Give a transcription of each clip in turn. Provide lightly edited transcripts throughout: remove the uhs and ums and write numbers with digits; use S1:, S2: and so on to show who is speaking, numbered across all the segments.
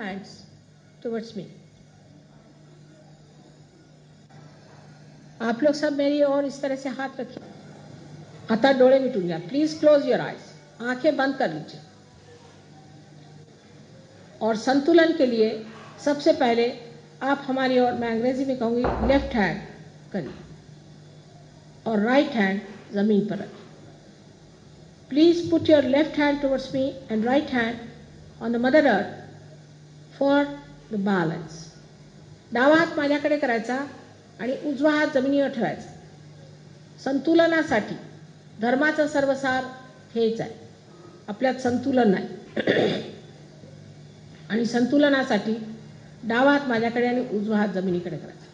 S1: hands towards me. आप लोग सब मेरी ओर इस तरह से हाथ रखिए. अतः डोळे मिटून घ्या. Please close your eyes. आंखें बंद कर लीजिए. और संतुलन के लिए सबसे पहले आप हमारी ओर, मैं अंग्रेजी में कहूंगी, लेफ्ट हैंड करिए और राइट हैंड जमीन पर रखिए. Please put your left hand towards me and right hand on the mother earth for the balance. डावा हात माझ्याकडे करायचा आणि उजवा हात जमिनीवर ठेवायचा. संतुलनासाठी धर्माचा सर्वसार हेच आहे. आपल्यात संतुलन नाही आणि संतुलनासाठी डावा हात माझ्याकडे आणि उजवा हात जमिनीकडे करायचा.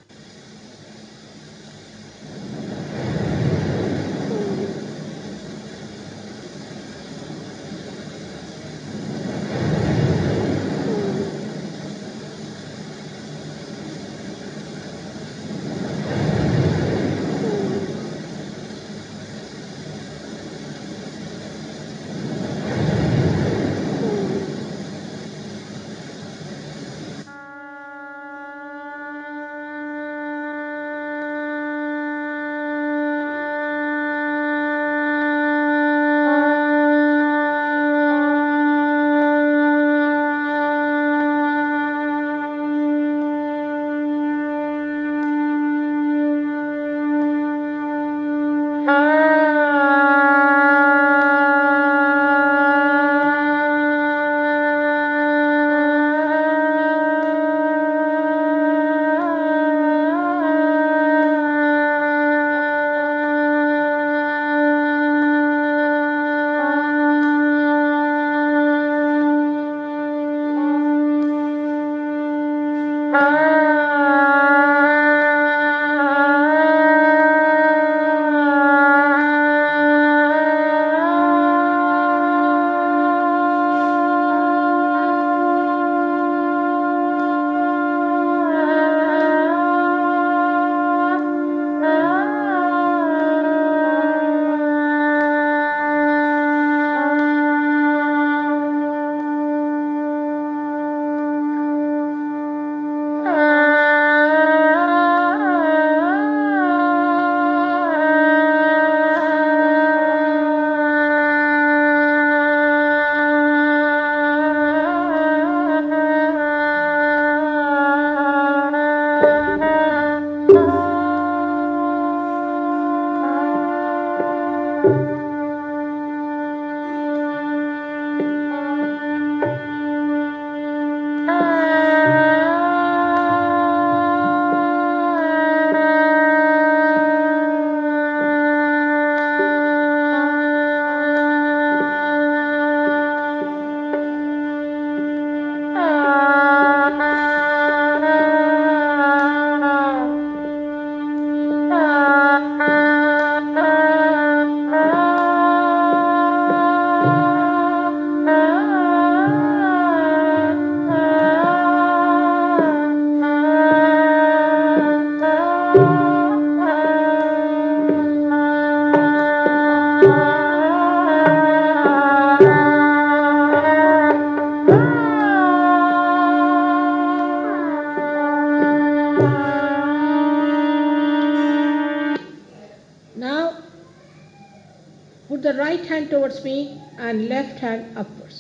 S1: the right hand towards me and left hand upwards.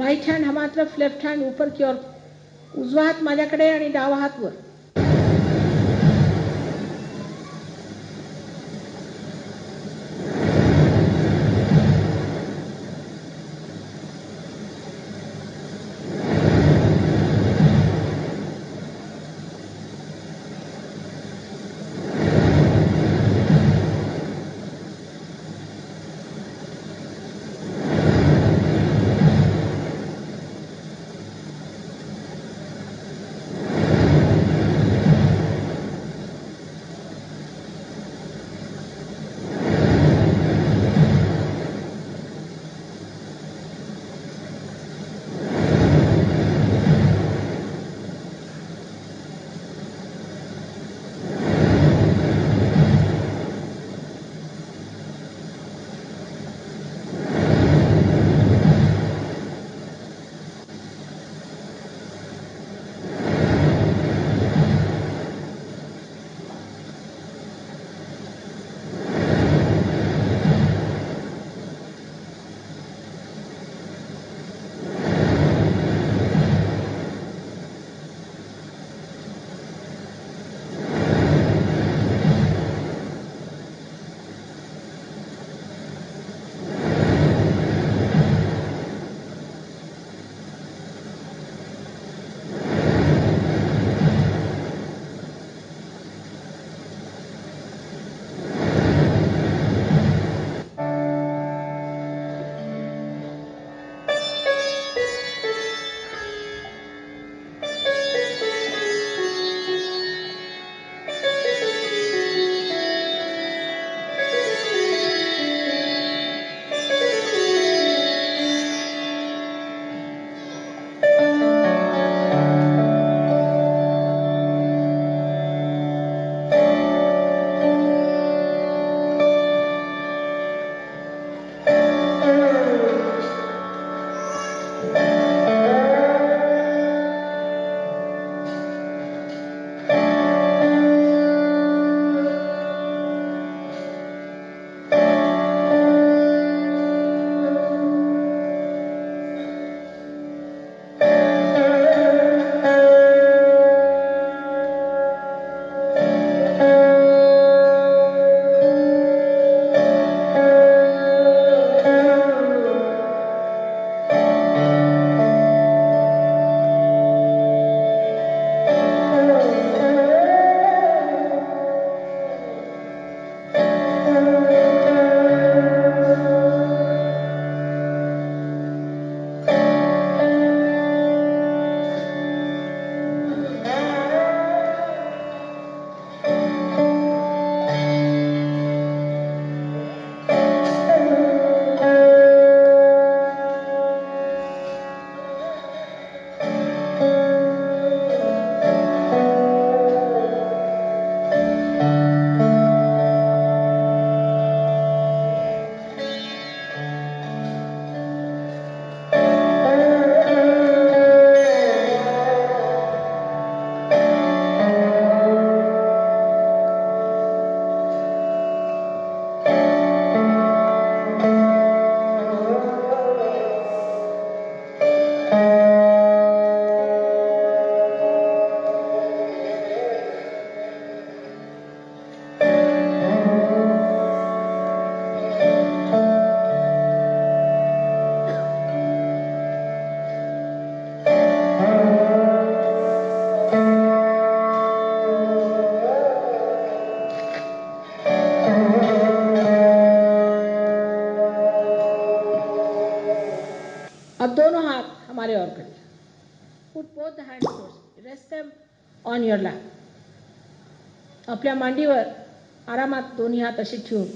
S1: Right hand हमारी तरफ, लेफ्ट हैंड ऊपर की ओर. उजवा हात माझ्याकडे आणि डावा हात वर. the hands towards you. Rest them on your lap. आपल्या मांडीवर आरामात दोन्ही हात असे ठेवून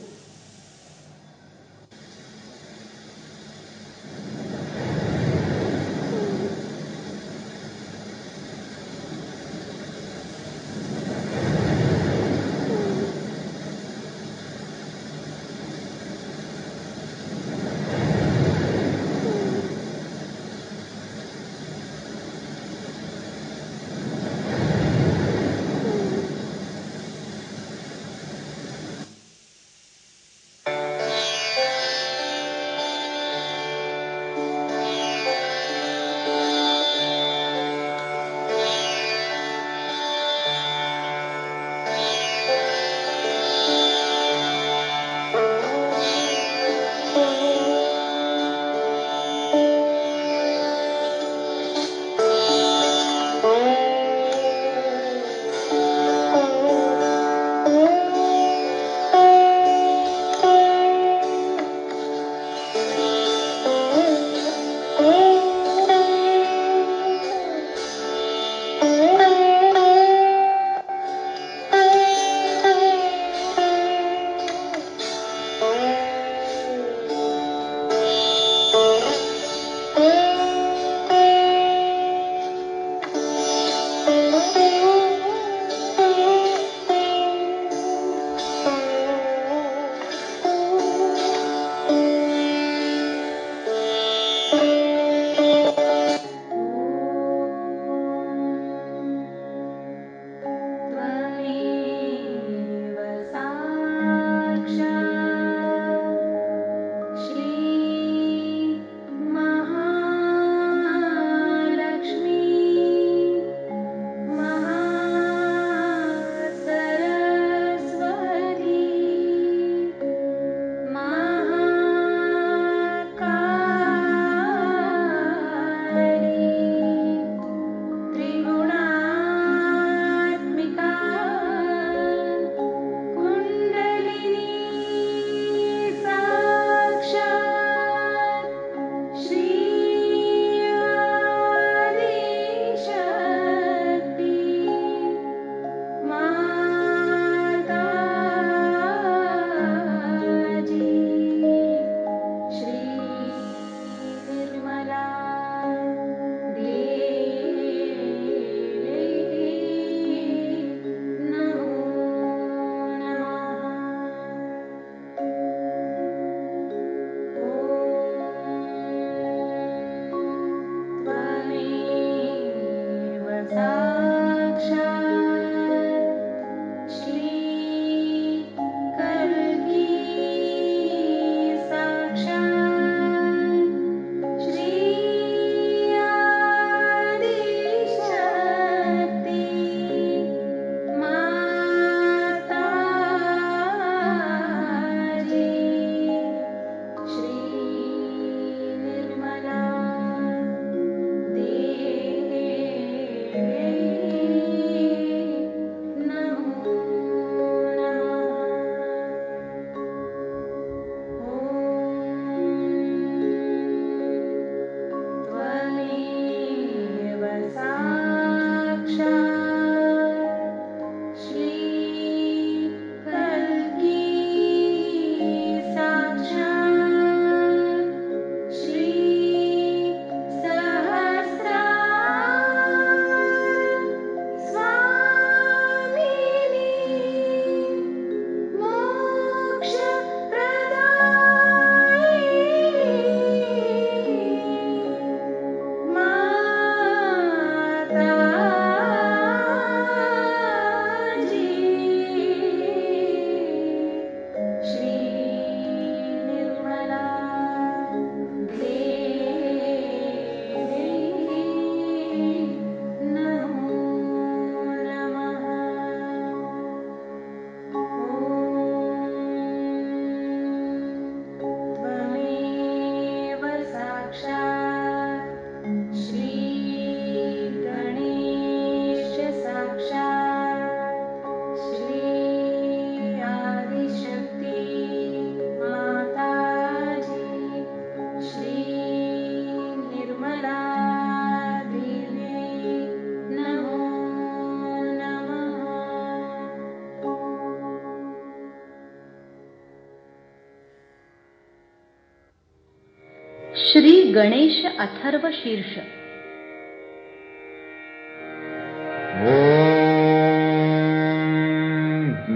S2: श्री गणेश अथर्वशीर्ष।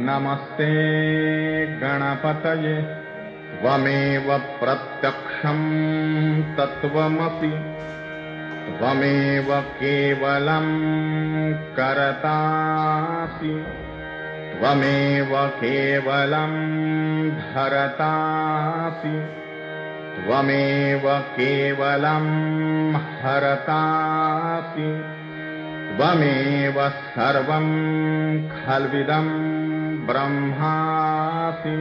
S3: नमस्ते गणपतये त्वमेव प्रत्यक्षं तत्त्वमसि त्वमेव केवलं करतासि त्वमेव केवलं धरतासि त्वमेव केवलं हरतासि त्वमेव सर्वं खल्विदं ब्रह्मासि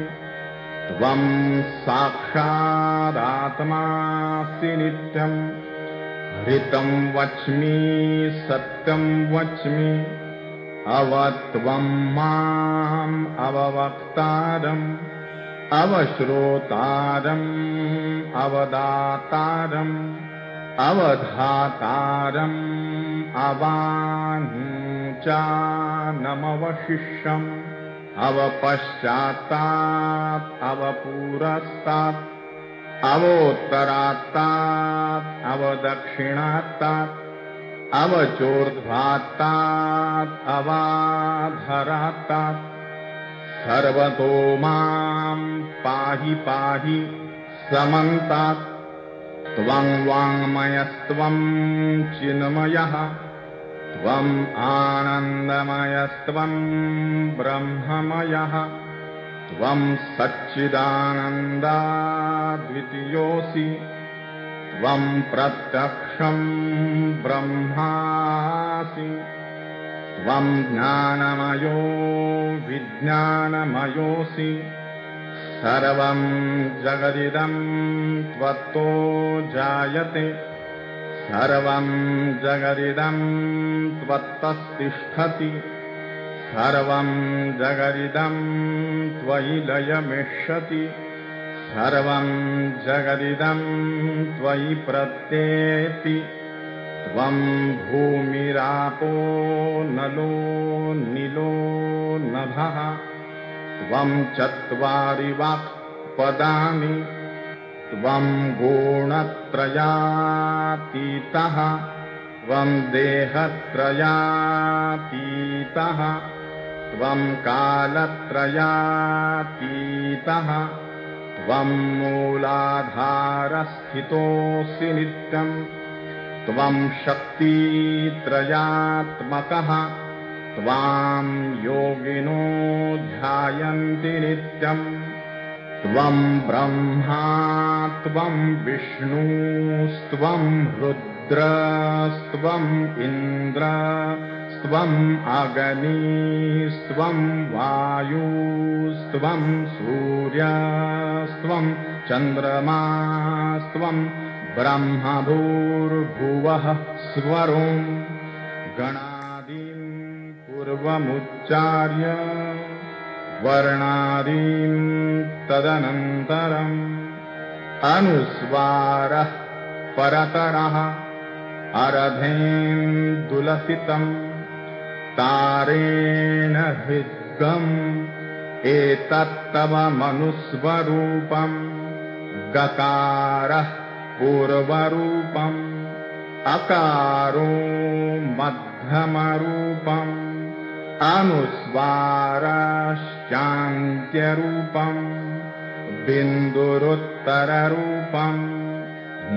S3: त्वं साक्षादात्मासि नित्यं ऋतं वच्मि सत्यं वच्मि अवत्वं माम् अववक्तारम् अवश्रोतारम् अवदातारम् अवधातारम् अवानुचानमवशिष्यम् अवपश्चात्तात् अवपुरस्तात् अवोत्तरात्तात् अवदक्षिणात्तात् अवचोर्ध्वात्तात् अवाधरात्तात् सर्वतो मां पाहि पाहि समन्तात् त्वं वाङ्मयस्त्वं चिन्मयः त्वम् आनन्दमयस्त्वं ब्रह्ममयः त्वं सच्चिदानन्दाद्वितीयोऽसि त्वं प्रत्यक्षं ब्रह्मासि त्वं ज्ञानमयो विज्ञानमयोऽसि सर्वं जगदिदं त्वत्तो जायते सर्वं जगदिदं त्वत्तस्तिष्ठति सर्वं जगदिदं त्वयि लयमिष्यति सर्वं जगदिदं त्वयि प्रत्येति त्वं भूमिरापो नलो निलो नभः त्वं चत्वारि वाक्पदानि त्वं गुणत्रयातीतः त्वं देहत्रयातीतः त्वं कालत्रयातीतः त्वं मूलाधारस्थितोऽसि नित्यं त्वं शक्तित्रयात्मकः त्वां योगिनो ध्यायन्ति नित्यं त्वं ब्रह्मा त्वं विष्णुस्त्वं रुद्रस्त्वम् इन्द्रस्त्वम् अग्निस्त्वं वायुस्त्वं सूर्यस्त्वं चन्द्रमास्त्वं ब्रह्मभूर्भुवः स्वरों गणादीन् पूर्वमुच्चार्य वर्णादीन् तदनन्तरम् अनुस्वारः परतरः अरधेन्दुलसितम् तारेण हृद्गम् एतत्तव मनुस्वरूपम् गकारः पूर्वरूपम् अकारो मध्यमरूपम् अनुस्वारश्चान्त्यरूपम् बिन्दुरुत्तररूपम्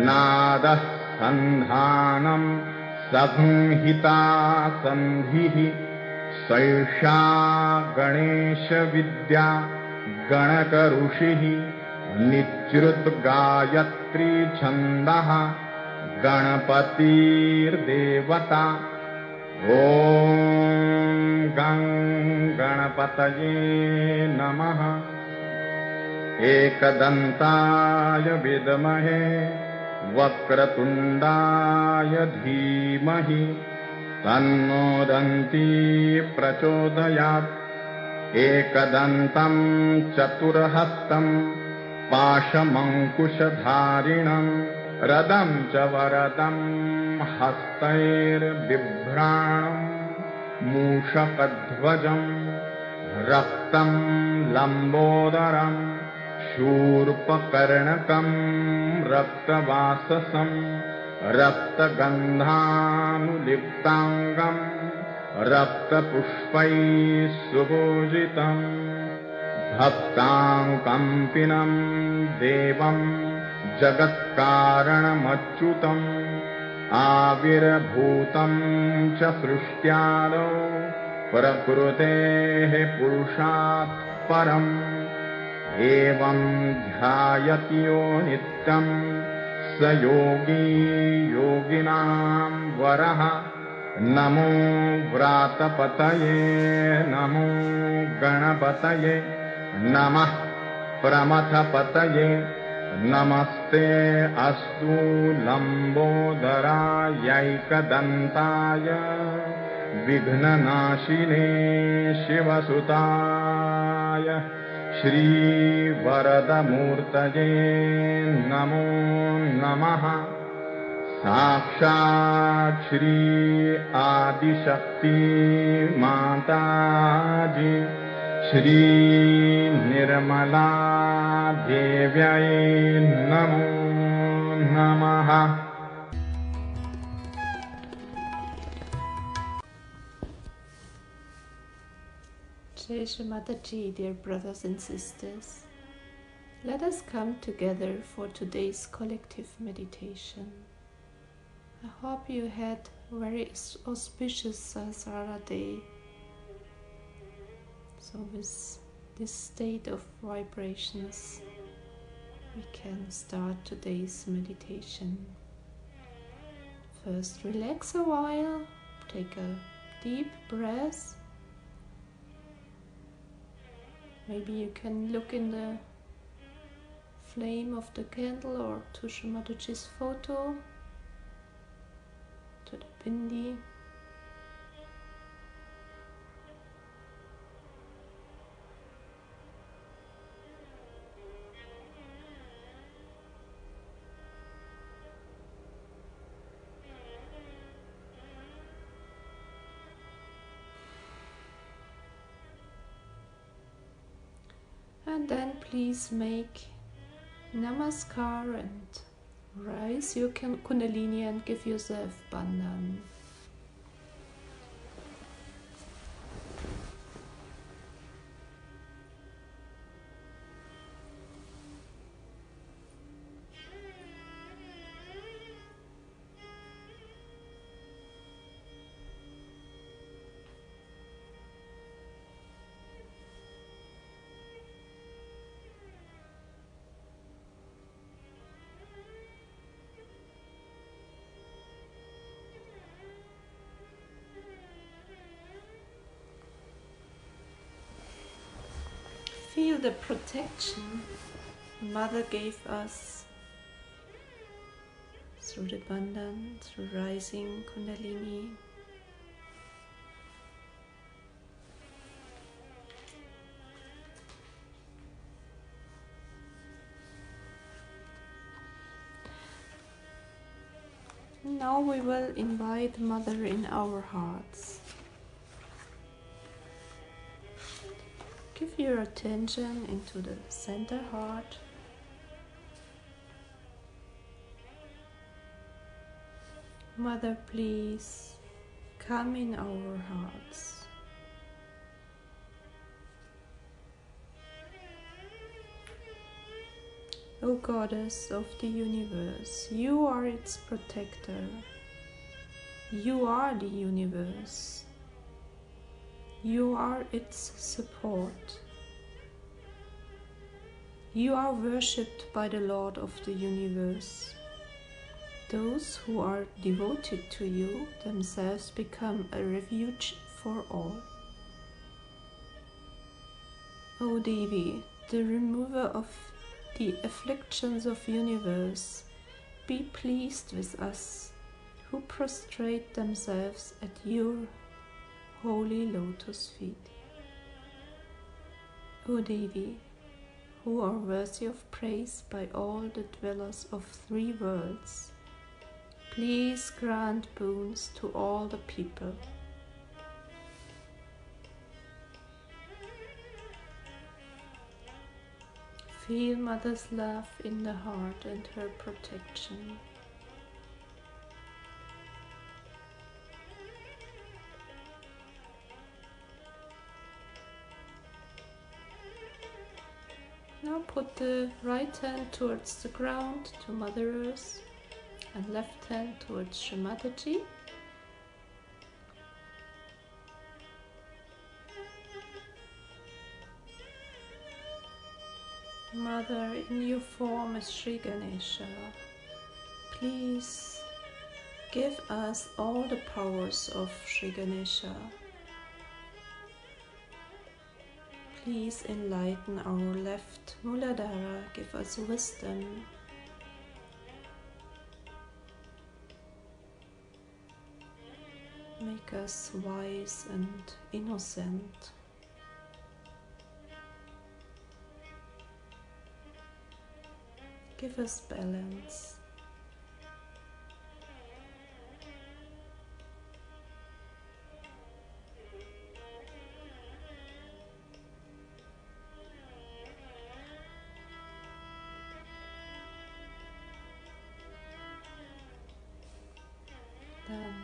S3: नादः सन्धानं संहिता सन्धिः सैषा गणेशविद्या गणकऋषिः निच्रुतगायत्री छन्दः गणपतिर्देवता ॐ गं गणपतये नमः। एकदन्ताय विद्महे वक्रतुण्डाय धीमहि तन्नो दन्ती प्रचोदयात्। एकदन्तं चतुर्हस्तं पाशमङ्कुशधारिणं रदं च वरदं हस्तैर्बिभ्राणं मूषकध्वजं रक्तं लम्बोदरं शूर्पकर्णकं रक्तवाससं रक्तगन्धानुलिप्ताङ्गं रक्तपुष्पैः सुपूजितम् भक्ताङ्कम्पिनं देवं जगत्कारणमच्युतम् आविर्भूतं च सृष्ट्यादौ प्रकृतेः पुरुषात् परम् एवं ध्यायति यो नित्यं स योगी योगिनां वरः नमो व्रातपतये नमो गणपतये नमः प्रमथपतये नमस्ते अस्तु लम्बोदरायैकदन्ताय विघ्ननाशिने शिवसुताय श्रीवरदमूर्तये नमो नमः। साक्षात् श्री आदिशक्ति माताजी श्री निर्मला देव्यै नमो नमः।
S4: Jai Shri Mataji, dear brothers and sisters. Let us come together for today's collective meditation. I hope you had a very auspicious Sahasrara day. So with this state of vibrations, we can start today's meditation. First, relax a while, take a deep breath. Maybe you can look in the flame of the candle or to Shri Mataji's photo, to the bindi. And then please make Namaskar and rise your Kundalini and give yourself Bandhan. Feel the protection Mother gave us through the Bandhan, through rising Kundalini. Now we will invite Mother in our hearts. Give your attention into the center heart. Mother, please come in our hearts. O Goddess of the universe, you are its protector. You are the universe. You are its support. You are worshipped by the Lord of the universe. Those who are devoted to you themselves become a refuge for all. O Devi, the remover of the afflictions of universe, be pleased with us who prostrate themselves at your holy lotus feet. O Devi, who are worthy of praise by all the dwellers of three worlds, please grant boons to all the people. Feel Mother's love in the heart and her protection. Now put the right hand towards the ground to Mother Earth and left hand towards Shri Mataji. Mother, in your form as Shree Ganesha, please give us all the powers of Shree Ganesha. Please enlighten our left Muladhara, give us wisdom. Make us wise and innocent. Give us balance. Then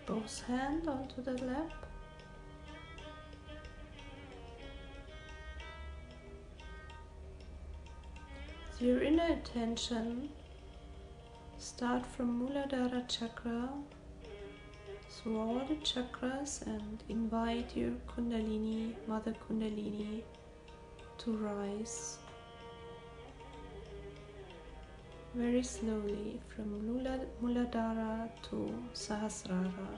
S4: both hands onto the lap. With your inner attention, start from Muladhara chakra through all the chakras and invite your Kundalini, Mother Kundalini, to rise very slowly from Muladhara to Sahasrara.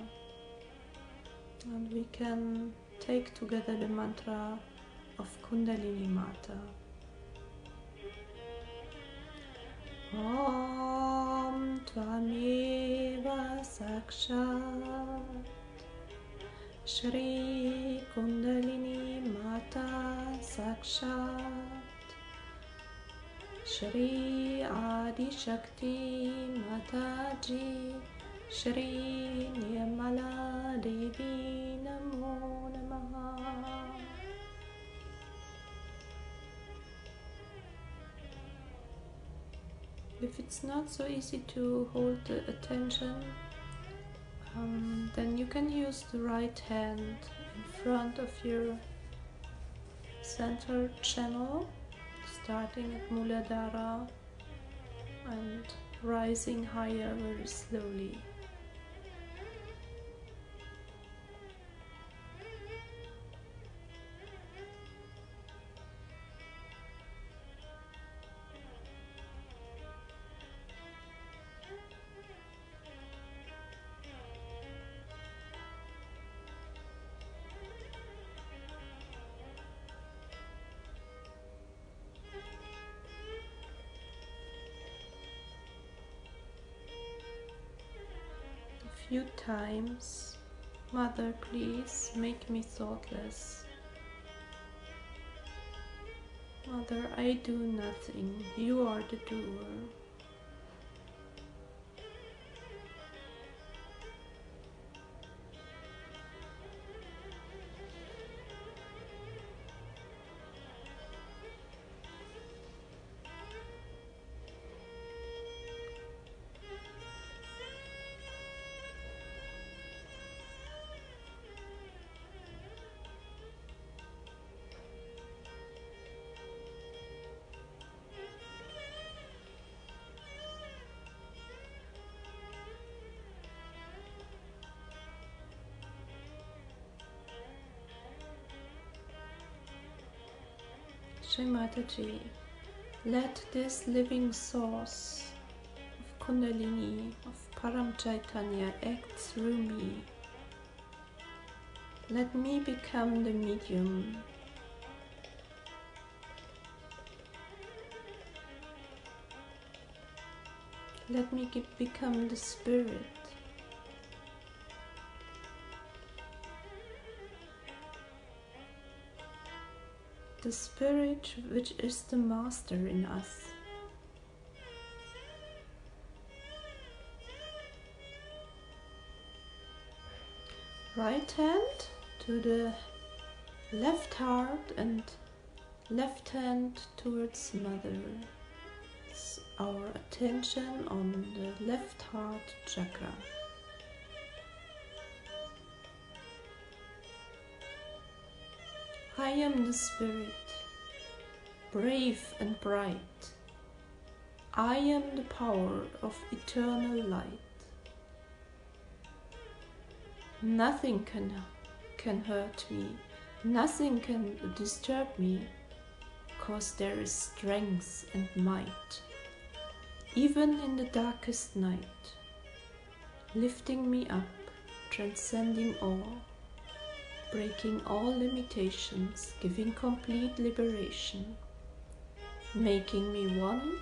S4: And we can take together the mantra of Kundalini Mata. Om Tvameva Sakshat Shri Kundalini Mata Sakshat Shri Adi Shakti Mataji Shri Nirmala Devi Namo Namaha. If it's not so easy to hold the attention, then you can use the right hand in front of your center channel, starting at Muladhara and rising higher very slowly. Few times, Mother, please make me thoughtless. Mother, I do nothing, you are the doer. Shri Mataji, let this living source of Kundalini, of Param Chaitanya act through me. Let me become the medium. Let me become the spirit. The spirit which is the master in us. Right hand to the left heart and left hand towards Mother. It's our attention on the left heart chakra. I am the spirit, brave and bright. I am the power of eternal light. Nothing can hurt me, nothing can disturb me, 'cause there is strength and might, even in the darkest night, lifting me up, transcending all, breaking all limitations, giving complete liberation, making me one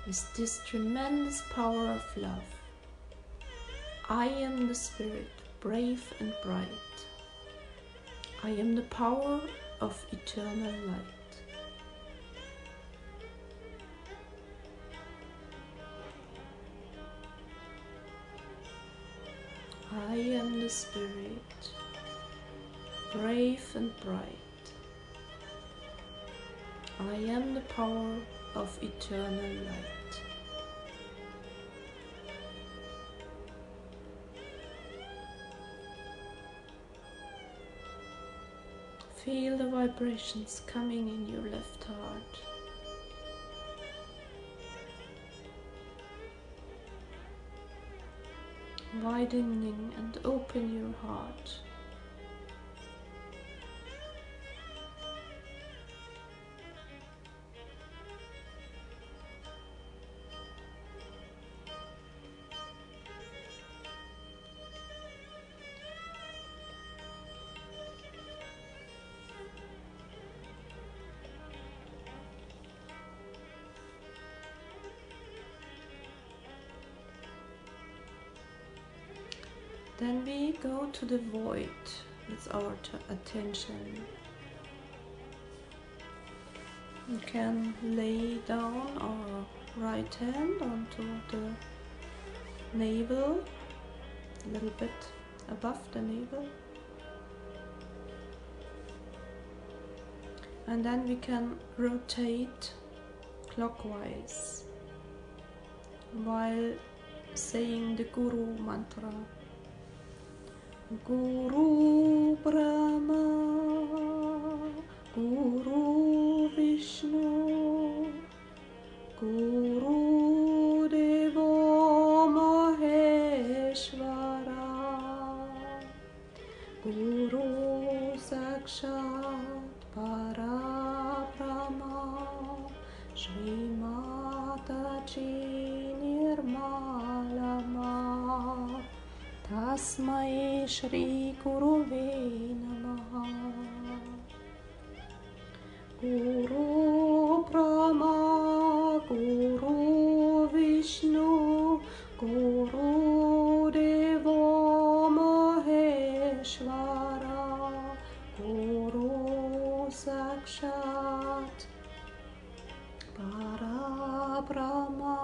S4: with this tremendous power of love. I am the spirit, brave and bright. I am the power of eternal light. I am the spirit, brave and bright. I am the power of eternal light. Feel the vibrations coming in your left heart. Widening and open your heart. Then we go to the void with our attention. You can lay down our right hand onto the navel, a little bit above the navel. And then we can rotate clockwise while saying the Guru mantra. Guru Brahma, Guru Vishnu, Guru Devo Maheshwara, Guru Sakshat Parabrahma, Shri Mataji Nirmalama. Tasmai Shri Guruve Namaha. Guru Brahma, Guru Vishnu, Guru Devo Maheshwara, Guru Sakshat Parabrahma,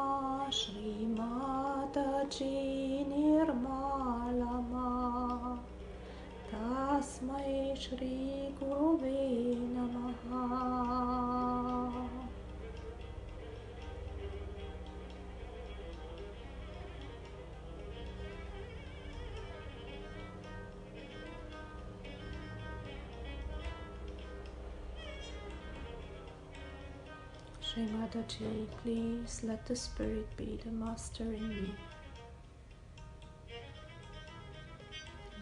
S4: Shri Mataji Nirmalama. Tasmai Shri Guruve Namaha. Shri Mataji, please let the Spirit be the master in me.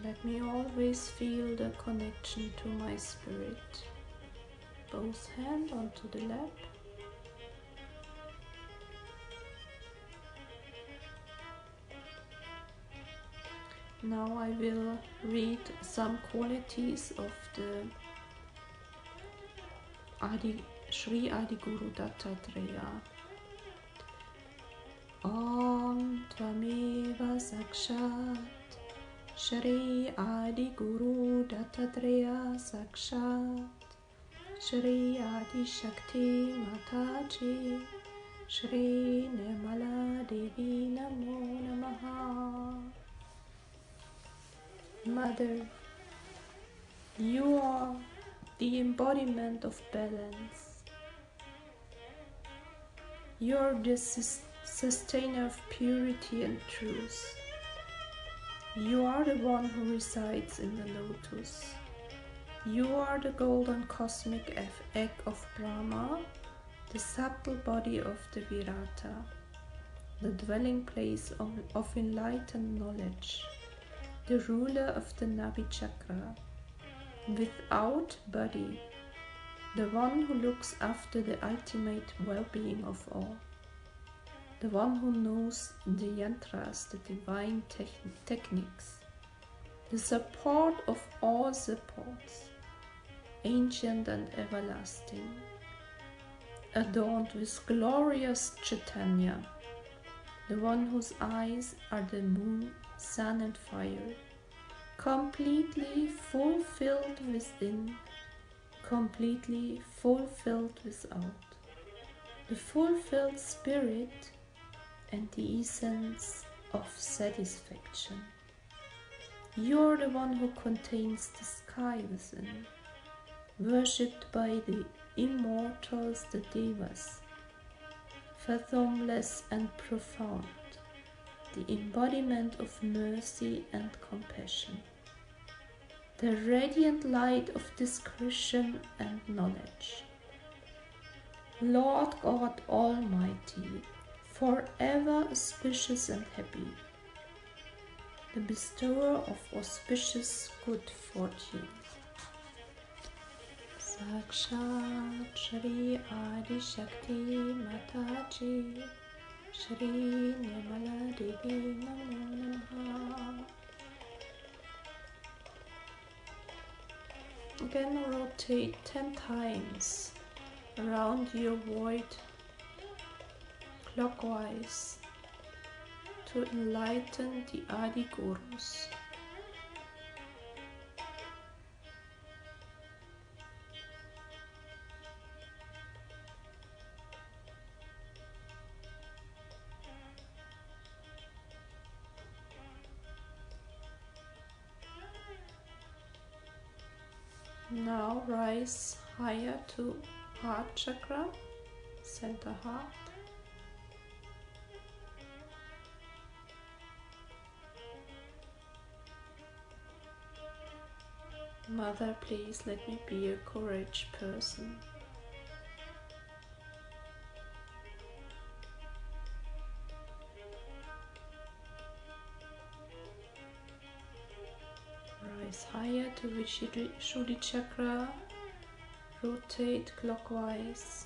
S4: Let me always feel the connection to my spirit. Both hands onto the lap. Now I will read some qualities of the Sri Adi Guru Dattatreya. Om Tvameva Sakshat Shri Adi Guru Dattatreya Sakshat Shri Adi Shakti Mataji Shri Nirmala Devi Namo Namaha. Mother, you are the embodiment of balance. You're the sustainer of purity and truth. You are the one who resides in the lotus. You are the golden cosmic egg of Brahma, the subtle body of the Virata, the dwelling place of enlightened knowledge, the ruler of the Nabi Chakra, without body, the one who looks after the ultimate well-being of all, the one who knows the yantras, the divine techniques, the support of all supports, ancient and everlasting, adorned with glorious Chaitanya, the one whose eyes are the moon, sun and fire, completely fulfilled within, completely fulfilled without, the fulfilled spirit and the essence of satisfaction. You're the one who contains the sky within, worshipped by the immortals, the devas, fathomless and profound, the embodiment of mercy and compassion, the radiant light of discretion and knowledge. Lord God Almighty, forever auspicious and happy, the bestower of auspicious good fortune. Sakshat Shri Adi Shakti Mataji Shri Nirmala Devi Namo Namaha. Again rotate 10 times around your void clockwise to enlighten the Adi Gurus. Now rise higher to heart chakra, center heart. Mother, please let me be a courage person. Rise higher to Vishuddhi chakra, rotate clockwise.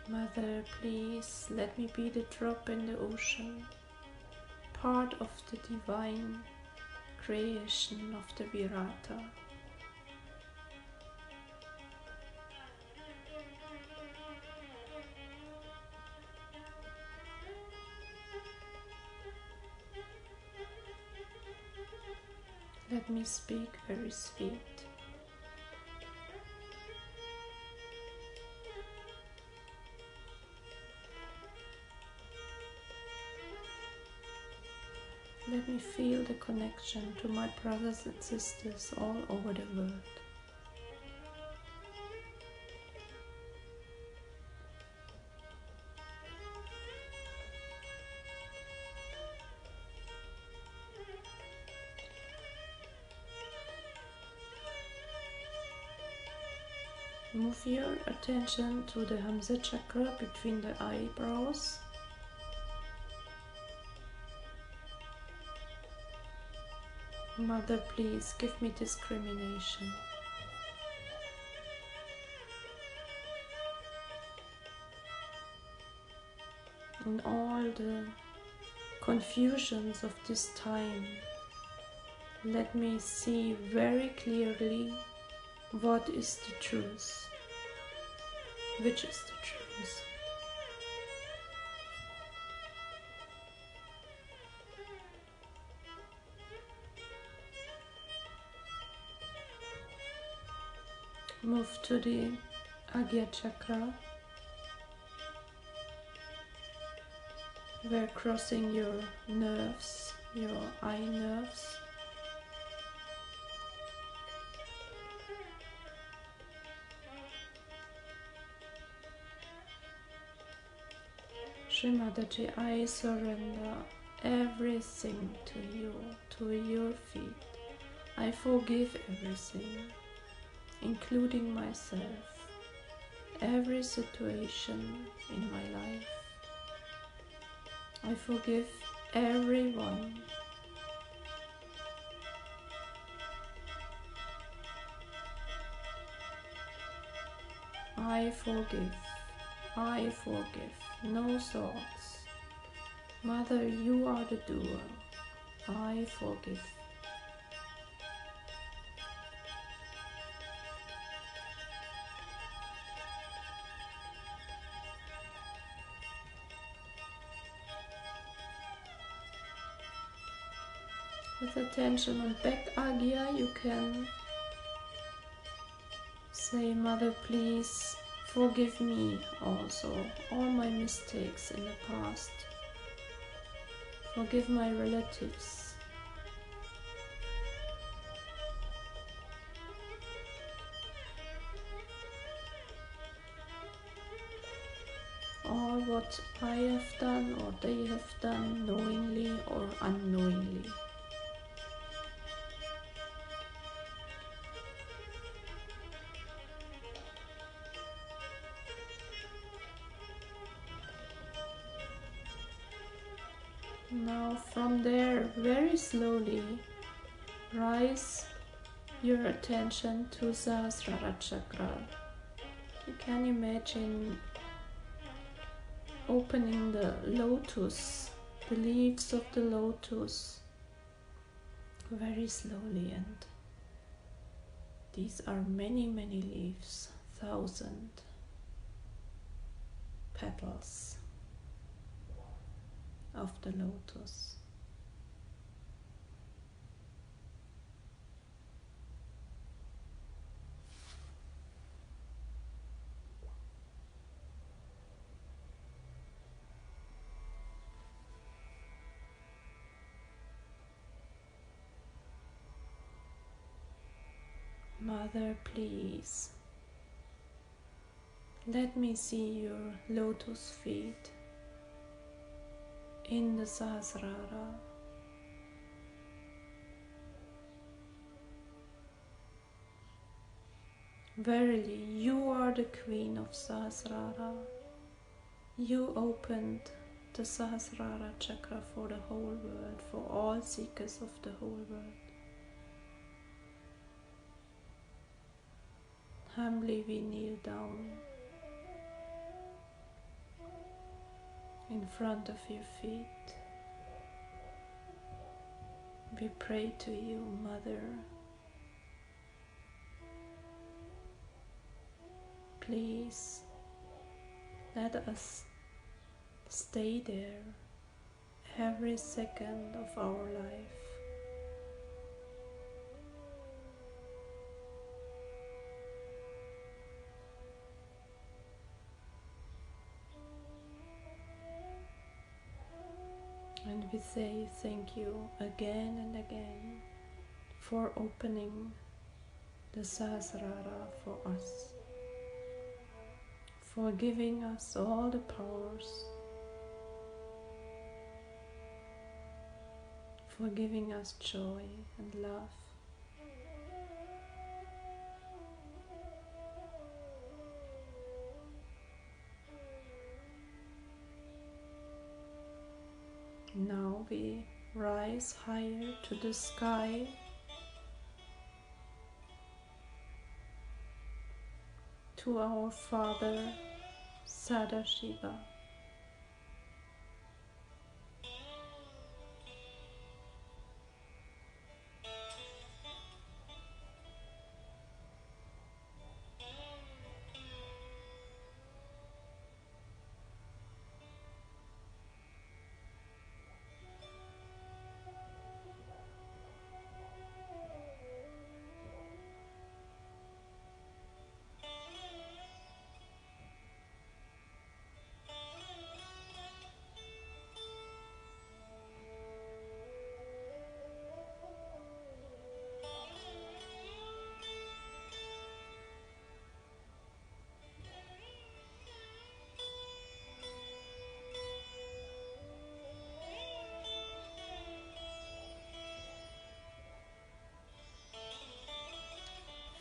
S4: Mother, please let me be the drop in the ocean, part of the divine creation of the Virata. Let me speak very sweet. Let me feel the connection to my brothers and sisters all over the world. Move your attention to the Hamsa chakra between the eyebrows. Mother, please give me discrimination. In all the confusions of this time, let me see very clearly what is the truth, which is the truth. Move to the Agya chakra. We're crossing your nerves, your eye nerves. Shri Mataji, I surrender everything to your feet. I forgive everything, including myself, every situation in my life. I forgive everyone. I forgive. I forgive. No thoughts. Mother, you are the doer. I forgive. With attention on back agya, you can say, Mother, please forgive me also all my mistakes in the past. Forgive my relatives. All what I have done or they have done knowingly or unknowingly. Now from there, very slowly, rise your attention to Sahasrara Chakra. You can imagine opening the lotus, the leaves of the lotus, very slowly, and these are many, many leaves, 1,000 petals of the lotus. Mother, please, let me see your lotus feet in the Sahasrara. Verily, you are the Queen of Sahasrara. You opened the Sahasrara Chakra for the whole world, for all seekers of the whole world. Humbly we kneel down in front of your feet. We pray to you, Mother. Please let us stay there every second of our life. And we say thank you again and again for opening the Sahasrara for us, for giving us all the powers, for giving us joy and love. Now we rise higher to the sky, to our Father Sadashiva.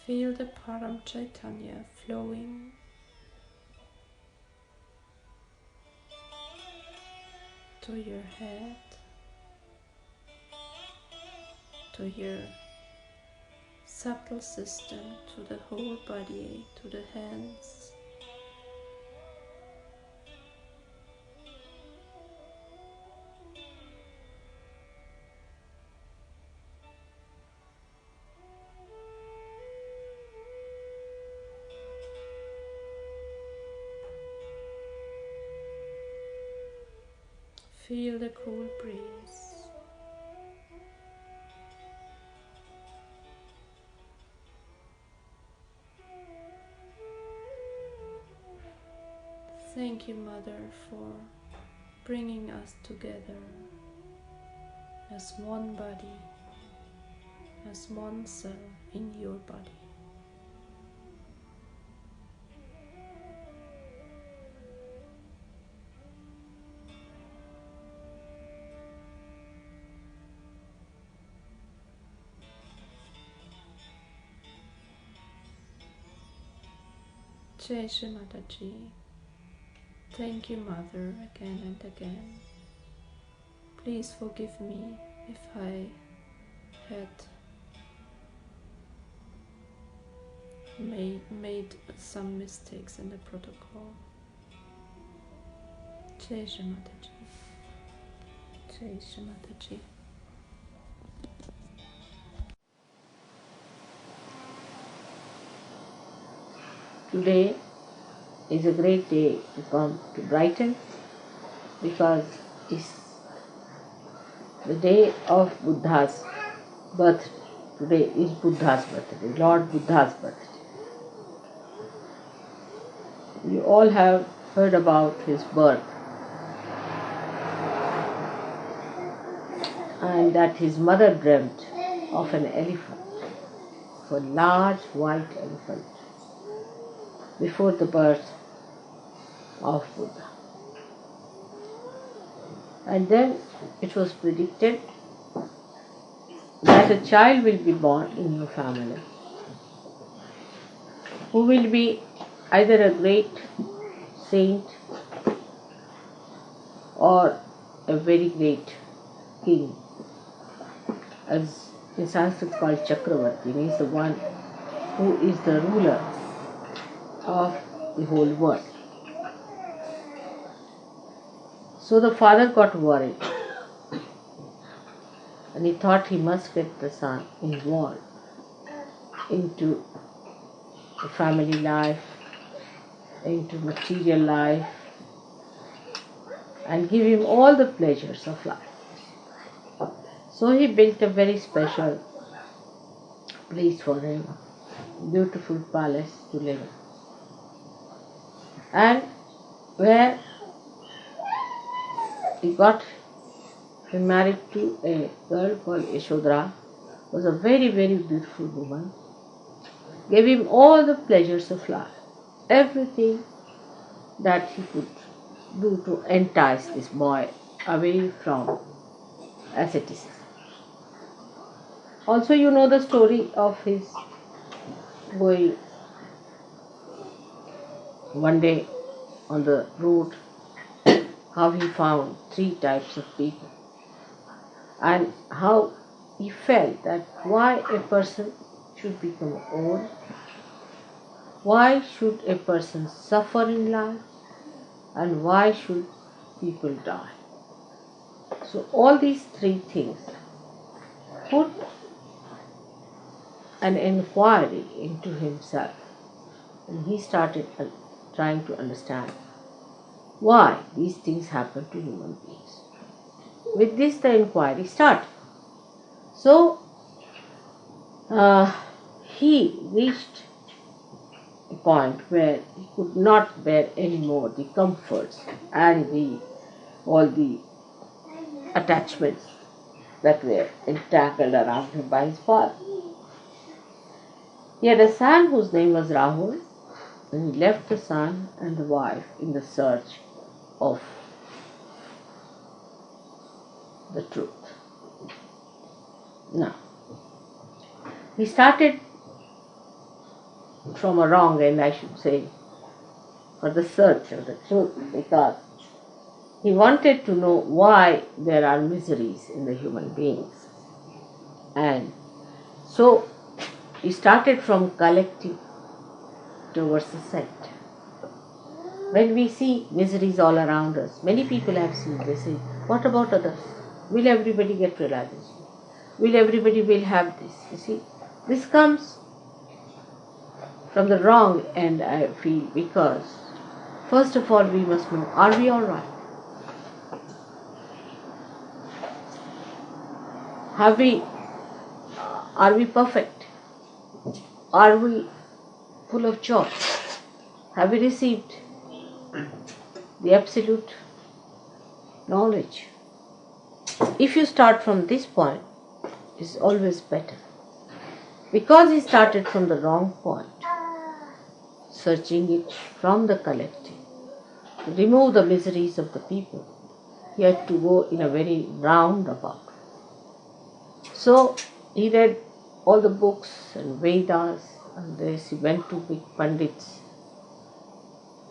S4: Feel the Param Chaitanya flowing to your head, to your subtle system, to the whole body, to the hands. Feel the cool breeze. Thank you, Mother, for bringing us together as one body, as one cell in your body. Jai Shri Mataji. Thank you, Mother, again and again. Please forgive me if I had made some mistakes in the protocol. Jai Shri Mataji. Jai Shri Mataji.
S5: Today is a great day to come to Brighton because it's the day of Buddha's birthday. Today is Buddha's birthday, Lord Buddha's birthday. You all have heard about his birth and that his mother dreamt of an elephant, of a large white elephant, before the birth of Buddha. And then it was predicted that a child will be born in your family who will be either a great saint or a very great king. As in Sanskrit called Chakravarti, means the one who is the ruler of the whole world. So the father got worried and he thought he must get the son involved into the family life, into material life, and give him all the pleasures of life. So he built a very special place for him, beautiful palace to live in. And where he got married to a girl called Yashodhara, was a very, very beautiful woman, gave him all the pleasures of life, everything that he could do to entice this boy away from asceticism. Also, you know the story of his going one day on the road, how he found 3 types of people and how he felt that why a person should become old, why should a person suffer in life, and why should people die. So all these 3 things put an inquiry into himself, and he started trying to understand why these things happen to human beings. With this the inquiry started. So he reached a point where he could not bear any more the comforts and all the attachments that were entangled around him by his father. He had a son whose name was Rahul, and he left the son and the wife in the search of the truth. Now, he started from a wrong end, I should say, for the search of the truth, because he wanted to know why there are miseries in the human beings. And so he started from collective towards the set. When we see miseries all around us, many people have seen, they say, what about others? Will everybody get realization? Will everybody will have this? You see, this comes from the wrong end, I feel, because first of all we must know, are we all right? Are we perfect? Are we full of joy? Have we received the absolute knowledge? If you start from this point, it's always better. Because he started from the wrong point, searching it from the collective, to remove the miseries of the people, he had to go in a very roundabout. So he read all the books and Vedas, and this he went to big Pandits,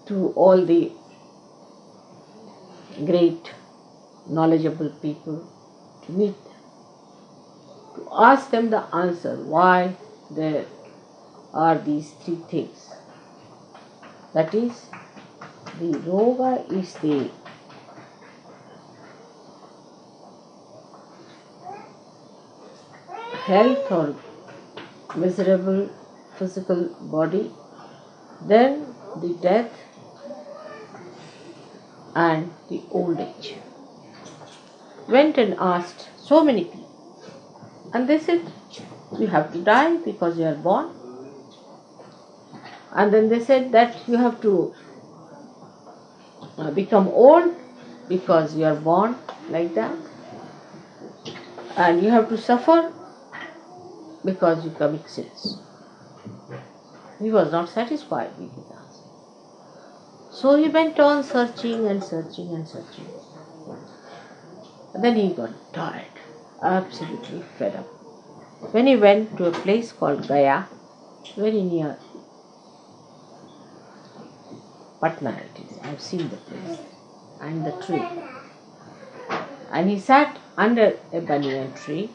S5: to all the great knowledgeable people, to meet them, to ask them the answer why there are these three things. That is, the roga is the health or miserable physical body, then the death and the old age. Went and asked so many people, and they said, you have to die because you are born. And then they said that you have to become old because you are born like that, and you have to suffer because you commit sins. He was not satisfied with his answer. So he went on searching and searching and searching. And then he got tired, absolutely fed up. When he went to a place called Gaya, very near Patna it is, I have seen the place and the tree. And he sat under a banyan tree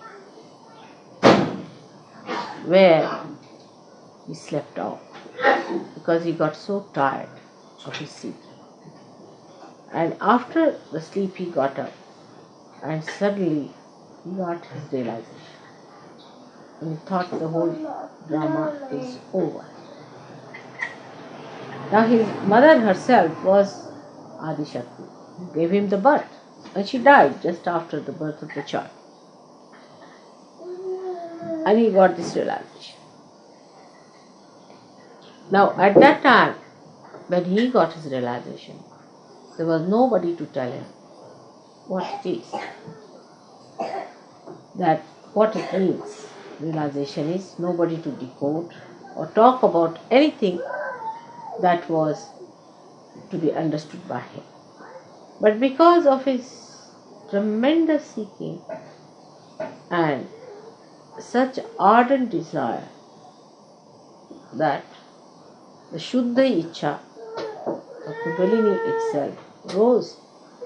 S5: where he slept off because he got so tired of his sleep. And after the sleep he got up and suddenly he got his realization. And he thought the whole drama is over. Now his mother herself was Adi Shakti, who gave him the birth, and she died just after the birth of the child. And he got this realization. Now at that time, when he got his realization, there was nobody to tell him what it is, that what it means. Realization is nobody to decode or talk about anything that was to be understood by him. But because of his tremendous seeking and such ardent desire that the Shuddha Ichha, the Kundalini itself, rose.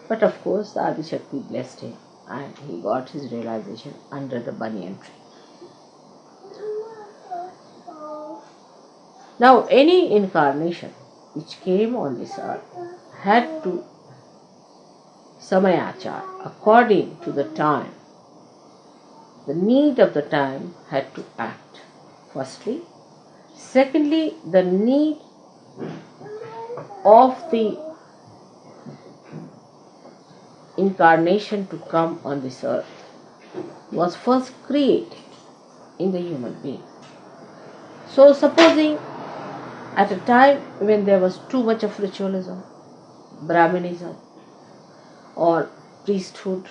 S5: But of course the Adi Shakti blessed him and he got his realization under the banyan tree. Now any incarnation which came on this earth had to samayachar, according to the time, the need of the time had to act, firstly. Secondly, the need of the incarnation to come on this earth was first created in the human being. So supposing at a time when there was too much of ritualism, Brahminism or priesthood,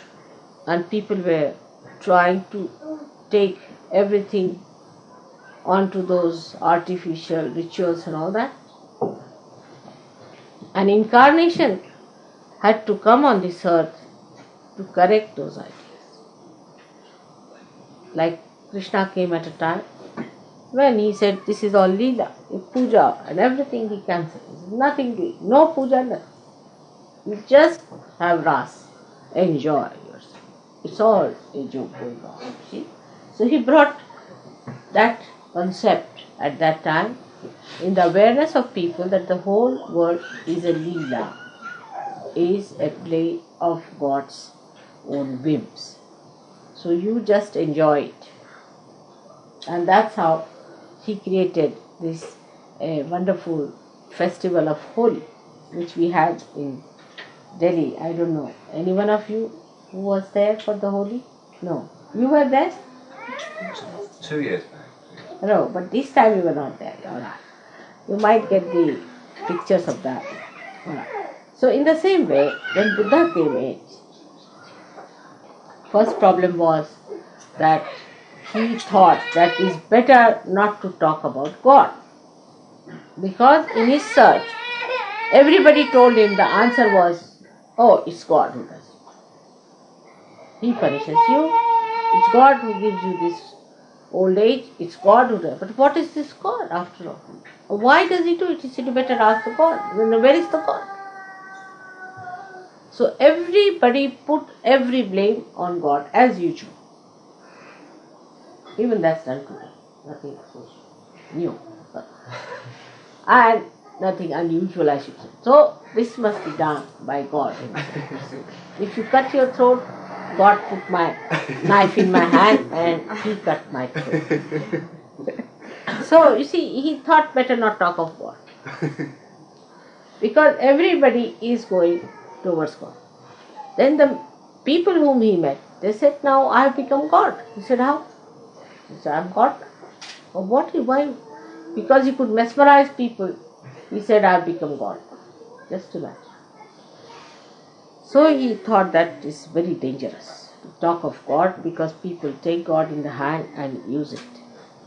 S5: and people were trying to take everything onto those artificial rituals and all that, an incarnation had to come on this earth to correct those ideas. Like Krishna came at a time when he said this is all Leela, puja and everything he cancelled. Nothing doing, no puja, nothing. You just have ras, enjoy yourself. It's all a joke going on. See? So he brought that concept at that time in the awareness of people that the whole world is a Leela, is a play of God's own whims. So you just enjoy it. And that's how he created this wonderful festival of Holi, which we had in Delhi. I don't know, any one of you who was there for the Holi? No. You were there?
S6: 2 years back.
S5: No, but this time you were not there. Alright. You might get the pictures of that. Alright. So in the same way, when Buddha came in, first problem was that he thought that it's better not to talk about God. Because in his search, everybody told him the answer was, oh, it's God who does it. He punishes you. It's God who gives you this old age. It's God who does it. But what is this God after all? Why does he do it? He said, you better ask the God. Where is the God? So everybody put every blame on God as usual. Even that's done today. Nothing new. And nothing unusual, I should say. So this must be done by God himself. If you cut your throat, God put my knife in my hand and he cut my throat. So you see, he thought better not talk of God. Because everybody is going towards God. Then the people whom he met, they said, now I have become God. He said, how? He said, I am God. Oh, what? Why? Because he could mesmerize people. He said, I have become God. Just imagine. So he thought that is very dangerous to talk of God, because people take God in the hand and use it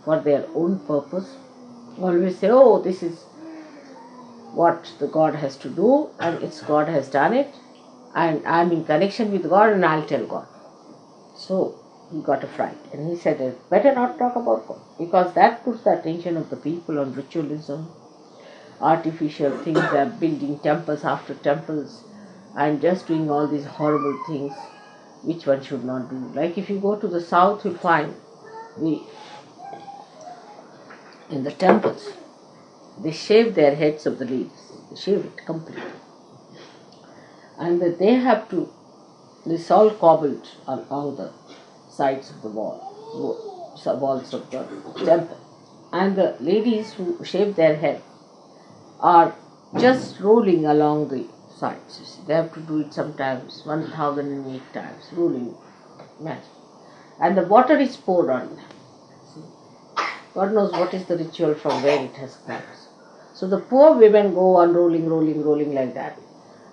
S5: for their own purpose. Always say, oh, this is what the God has to do, and it's God has done it, and I'm in connection with God and I'll tell God. So he got a fright and he said, better not talk about God, because that puts the attention of the people on ritualism, artificial things. They are building temples after temples and just doing all these horrible things which one should not do. Like if you go to the south, you'll find in the temples they shave their heads of the ladies. They shave it completely. And that they have to, this all cobbled along the sides of the walls of the temple. And the ladies who shave their head are just rolling along the sides. You see, they have to do it sometimes 1008 times, rolling. Imagine. And the water is poured on them. See? God knows what is the ritual from where it has come. So the poor women go on rolling like that.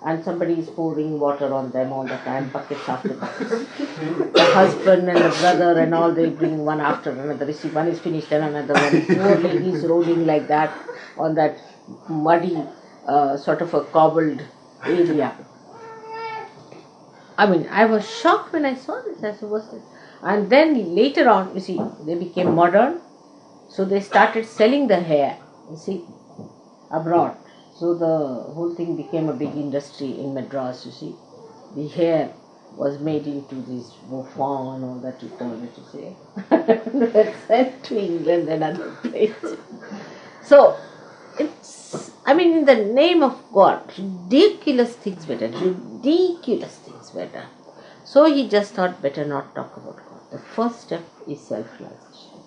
S5: And somebody is pouring water on them all the time, buckets after buckets. The husband and the brother and all, they bring one after another. You see, one is finished and another one. Poor ladies rolling like that on that muddy, sort of a cobbled area. I mean, I was shocked when I saw this. I said, what's this? And then later on, you see, they became modern. So they started selling the hair, you see, abroad. So the whole thing became a big industry in Madras, you see. The hair was made into this bouffant and all that you call it, you see. That's sent to England and other places. So, it's, I mean, in the name of God, ridiculous things were done. So he just thought better not talk about God. The first step is self-realization.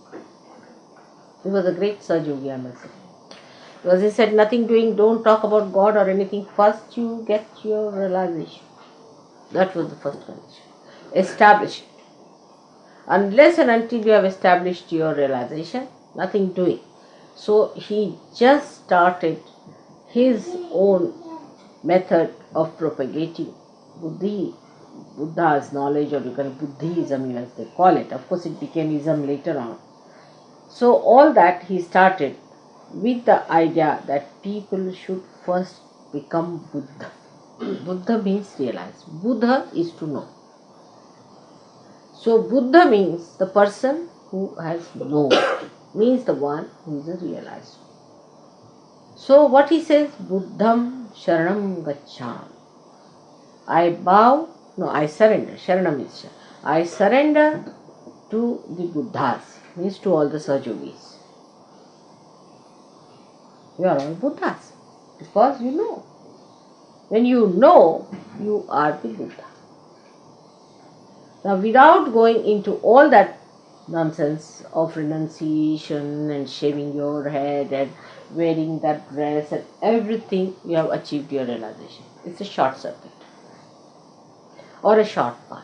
S5: He was a great Sage Yogi, I must say. Because he said, nothing doing, don't talk about God or anything. First you get your realization. That was the first condition. Establish it. Unless and until you have established your realization, nothing doing. So he just started his own method of propagating Buddha's knowledge, or you can Buddhism as they call it. Of course it became ism later on. So all that he started with the idea that people should first become Buddha. Buddha means realize. Buddha is to know. So Buddha means the person who has known. means the one who is a realized. So what he says, Buddham Sharanam Gaccham. I surrender. Sharanam is I surrender to the Buddhas, means to all the Sahajogis. You are all Buddhas because you know. When you know, you are the Buddha. Now, without going into all that nonsense of renunciation and shaving your head and wearing that dress and everything, you have achieved your realization. It's a short circuit or a short path.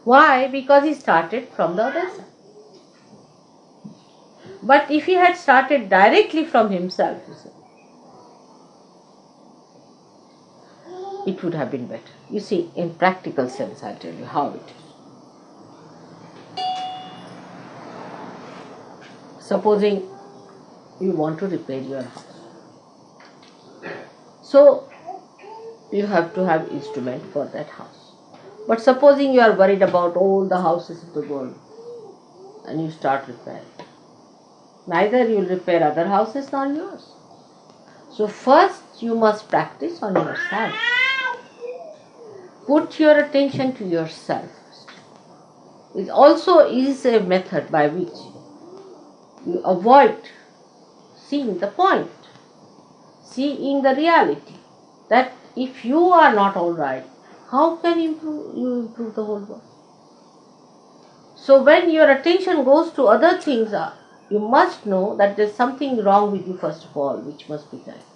S5: Why? Because he started from the other side. But if he had started directly from himself, it would have been better. You see, in practical sense, I'll tell you how it is. Supposing you want to repair your house. So, you have to have instrument for that house. But supposing you are worried about all the houses of the world and you start repairing. Neither you will repair other houses nor yours. So first you must practice on yourself. Put your attention to yourself. It also is a method by which you avoid seeing the point, seeing the reality, that if you are not all right, how can you improve the whole world? So when your attention goes to other things, you must know that there is something wrong with you first of all, which must be corrected.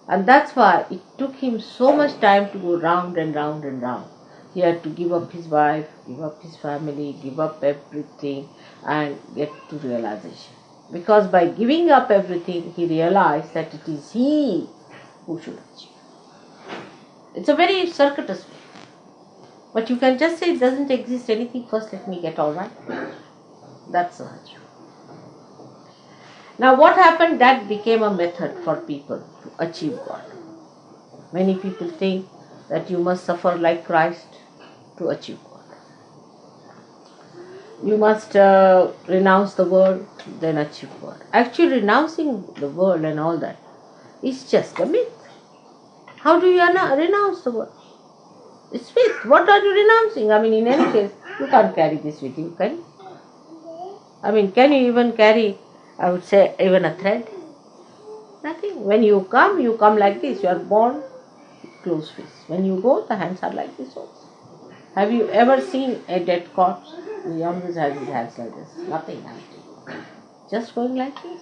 S5: And that's why it took him so much time to go round and round and round. He had to give up his wife, give up his family, give up everything and get to realization. Because by giving up everything, he realized that it is he who should achieve. It's a very circuitous way. But you can just say it doesn't exist anything, first let me get all right. That's Sahaj. Now what happened? That became a method for people to achieve God. Many people think that you must suffer like Christ to achieve God. You must renounce the world, then achieve God. Actually, renouncing the world and all that is just a myth. How do you renounce the world? It's myth. What are you renouncing? I mean, in any case, you can't carry this with you, can you? I mean, can you even carry, I would say, even a thread? Nothing. When you come like this. You are born closed fist. When you go, the hands are like this also. Have you ever seen a dead corpse? He always has his hands like this. Nothing happening. Just going like this.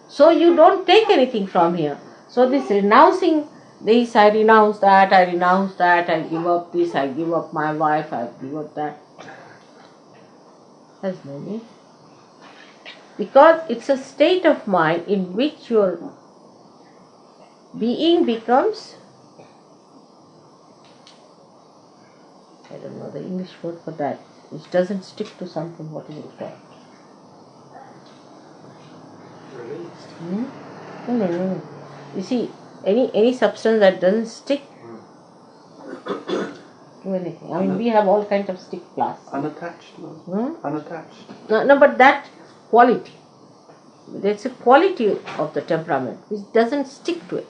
S5: So you don't take anything from here. So this renouncing this, I renounce that, I give up this, I give up my wife, I give up that. Has no meaning. Because it's a state of mind in which your being becomes, I don't know the English word for that, which doesn't stick to something. What is it called? No. You see, any substance that doesn't stick to anything. I mean, we have all kinds of stick glass.
S6: Unattached, no? Unattached.
S5: No, but that quality. There's a quality of the temperament which doesn't stick to it.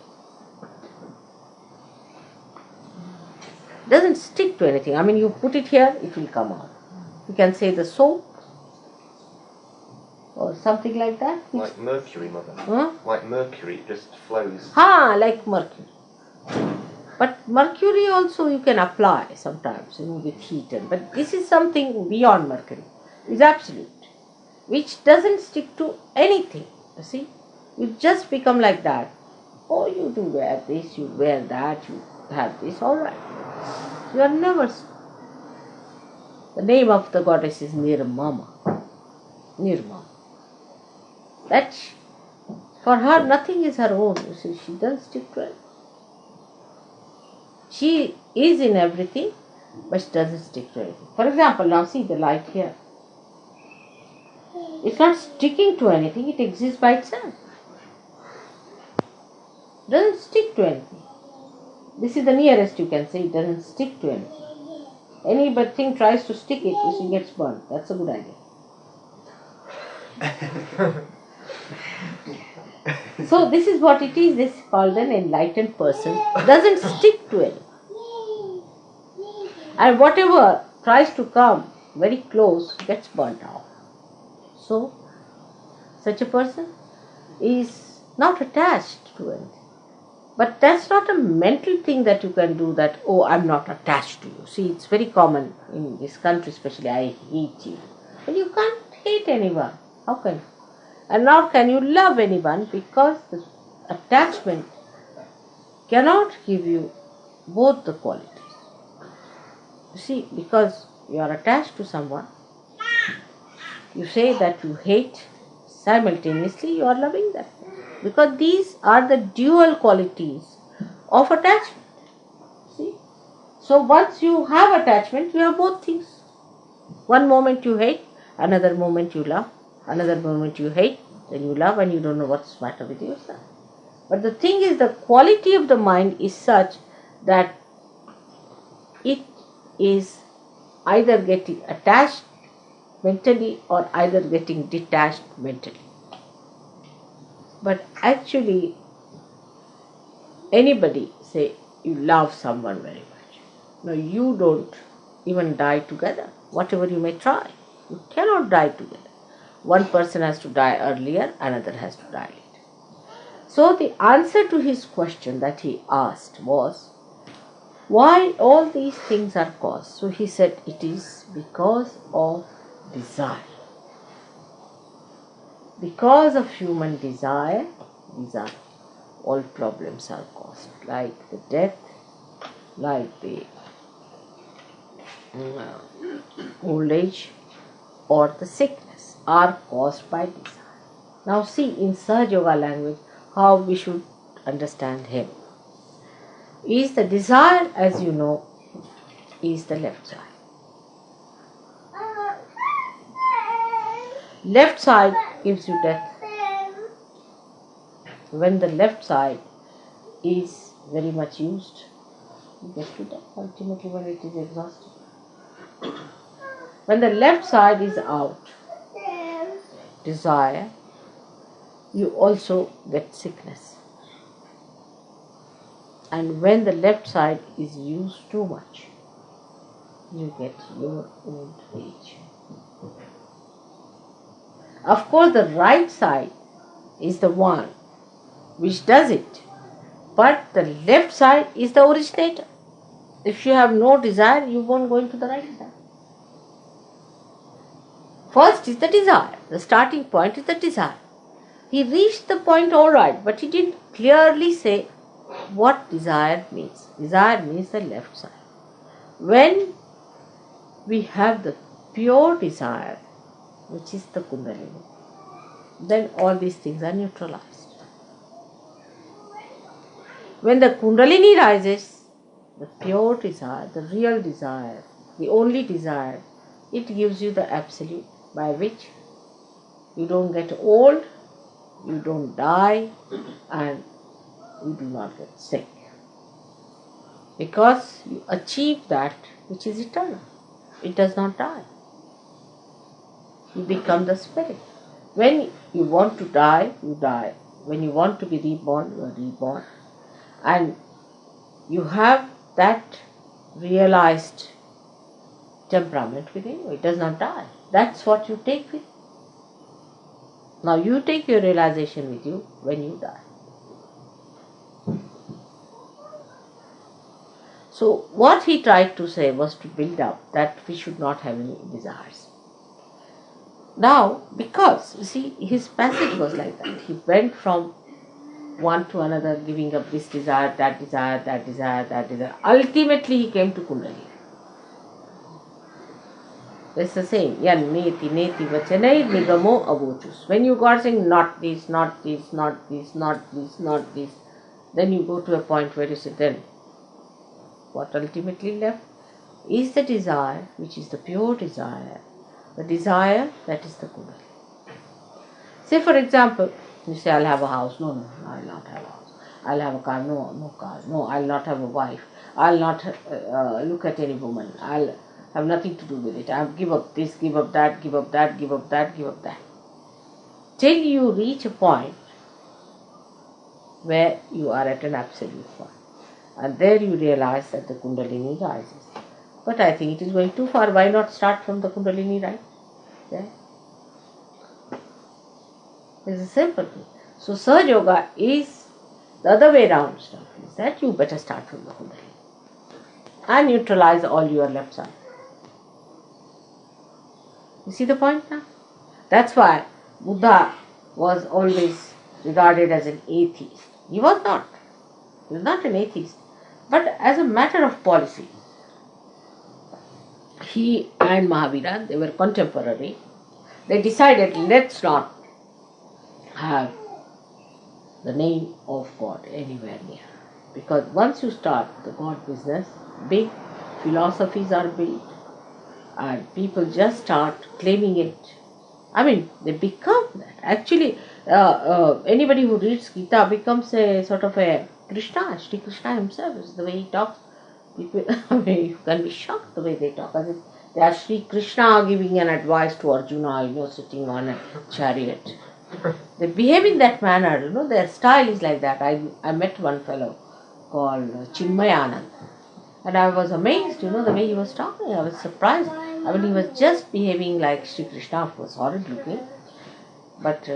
S5: Doesn't stick to anything. I mean, you put it here, it will come out. You can say the soap or something like that.
S6: Like mercury, Mother.
S5: Huh?
S6: Like mercury, it just flows.
S5: Like mercury. But mercury also you can apply sometimes with heat. But this is something beyond mercury. It's absolute. Which doesn't stick to anything. You see? You just become like that. Oh, you do wear this, you wear that, you have this, alright. You are never. The name of the goddess is Nirmama. That for her nothing is her own. You see, she doesn't stick to it. She is in everything, but she doesn't stick to anything. For example, now see the light here. It's not sticking to anything, it exists by itself. It doesn't stick to anything. This is the nearest you can say, it doesn't stick to anything. Any but thing tries to stick it, it gets burnt. That's a good idea. So this is what it is. This is called an enlightened person. Doesn't stick to it. And whatever tries to come very close gets burnt out. So, such a person is not attached to anything. But that's not a mental thing that you can do that, oh, I'm not attached to you. See, it's very common in this country especially, I hate you. But you can't hate anyone. How can you? And nor can you love anyone, because the attachment cannot give you both the qualities. You see, because you are attached to someone, you say that you hate, simultaneously you are loving them. Because these are the dual qualities of attachment. See? So once you have attachment, you have both things. One moment you hate, another moment you love, another moment you hate, then you love, and you don't know what's the matter with yourself. But the thing is, the quality of the mind is such that it is either getting attached mentally or either getting detached mentally. But actually, anybody say you love someone very much. No, you don't even die together. Whatever you may try, you cannot die together. One person has to die earlier, another has to die later. So the answer to his question that he asked was, why all these things are caused? So he said, it is because of desire. Because of human desire, these are all problems are caused, like the death, like the old age, or the sickness are caused by desire. Now see, in Sahaja Yoga language, how we should understand him. Is the desire, as you know, is the left side. Left side gives you death. When the left side is very much used, you get to death ultimately when it is exhausted. When the left side is out, desire, you also get sickness. And when the left side is used too much, you get your old age. Of course, the right side is the one which does it, but the left side is the originator. If you have no desire, you won't go into the right side. First is the desire. The starting point is the desire. He reached the point all right, but he didn't clearly say what desire means. Desire means the left side. When we have the pure desire, which is the Kundalini, then all these things are neutralized. When the Kundalini rises, the pure desire, the real desire, the only desire, it gives you the absolute by which you don't get old, you don't die, and you do not get sick. Because you achieve that which is eternal. It does not die. You become the spirit. When you want to die, you die. When you want to be reborn, you are reborn. And you have that realized temperament within you. It does not die. That's what you take with you. Now you take your realization with you when you die. So what he tried to say was to build up that we should not have any desires. Now, because, you see, his passage was like that. He went from one to another, giving up this desire, that desire, that desire, that desire. Ultimately, he came to Kundalini. It's the same. Yan neti neti vachanai nigamo avochus. When you got saying not this, not this, not this, not this, not this, then you go to a point where you say, then what ultimately left is the desire, which is the pure desire. The desire, that is the Kundalini. Say for example, you say, I'll have a house. No, I'll not have a house. I'll have a car. No car. No, I'll not have a wife. I'll not look at any woman. have nothing to do with it. I give up this, give up that, give up that, give up that, give up that. Till you reach a point where you are at an absolute point. And there you realize that the Kundalini rises. But I think it is going too far. Why not start from the Kundalini, right? There. It's a simple thing. So Sahaja Yoga is the other way around stuff. Is that you better start from the Kundalini and neutralize all your left side. You see the point now? That's why Buddha was always regarded as an atheist. He was not. He was not an atheist. But as a matter of policy, he and Mahavira, they were contemporary. They decided, let's not have the name of God anywhere near. Because once you start the God business, big philosophies are built and people just start claiming it. I mean, they become that. Actually, anybody who reads Gita becomes a sort of a Krishna. Shri Krishna himself is the way he talks. People, I mean, you can be shocked the way they talk. As if they are Shri Krishna giving an advice to Arjuna, sitting on a chariot. They behave in that manner, their style is like that. I met one fellow called Chinmayanand. And I was amazed, the way he was talking. I was surprised. I mean, he was just behaving like Shri Krishna, of course, horrid looking. But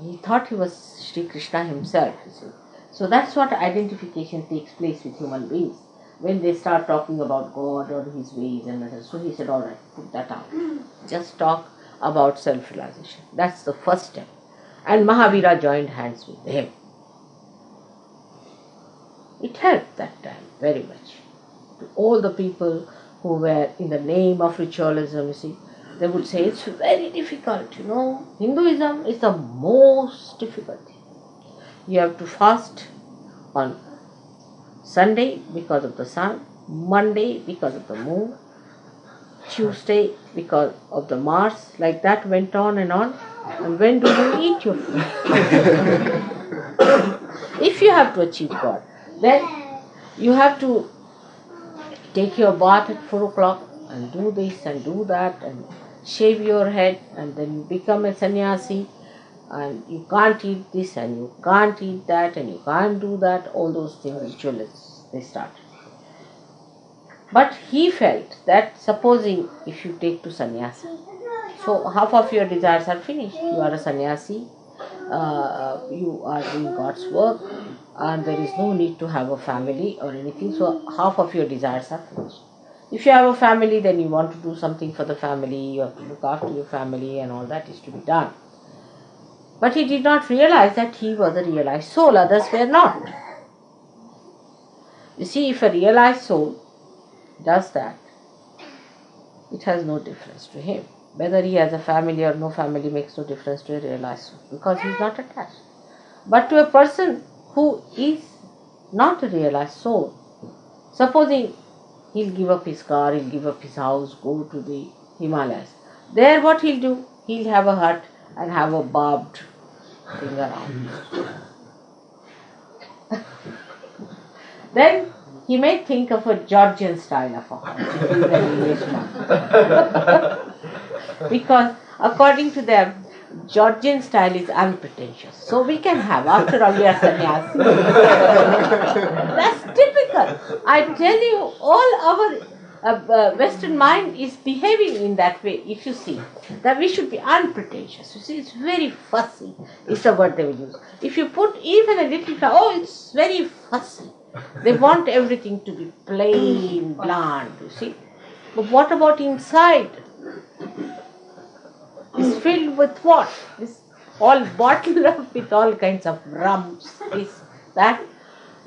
S5: he thought he was Shri Krishna himself, you see. So that's what identification takes place with human beings. When they start talking about God or His ways and others. So he said, all right, put that out. Just talk about self-realization. That's the first step. And Mahavira joined hands with him. It helped that time very much. To all the people who were in the name of ritualism, you see, they would say it's very difficult, Hinduism is the most difficult thing. You have to fast on Sunday because of the sun, Monday because of the moon, Tuesday because of the Mars. Like that went on. And when do you eat your food? If you have to achieve God, then you have to take your bath at 4 o'clock and do this and do that and shave your head, and then you become a sannyasi and you can't eat this and you can't eat that and you can't do that. All those things, ritualists, they started. But he felt that supposing if you take to sannyasi, so half of your desires are finished. You are a sannyasi, you are doing God's work, and there is no need to have a family or anything. So half of your desires are finished. If you have a family, then you want to do something for the family, you have to look after your family and all that is to be done. But he did not realize that he was a realized soul, others were not. You see, if a realized soul does that, it has no difference to him. Whether he has a family or no family makes no difference to a realized soul, because he is not attached. But to a person who is not a realized soul, supposing he'll give up his car, he'll give up his house, go to the Himalayas. There what he'll do? He'll have a hut and have a barbed thing around. Then he may think of a Georgian style of a house. Because according to them, Georgian style is unpretentious. So we can have, after all we are sannyasi. That's typical. I tell you, all our Western mind is behaving in that way. If you see, that we should be unpretentious. You see, it's very fussy, is the word they will use. If you put even a little, it's very fussy. They want everything to be plain, bland, you see. But what about inside? It's filled with what? It's all bottled up with all kinds of rums, this, that.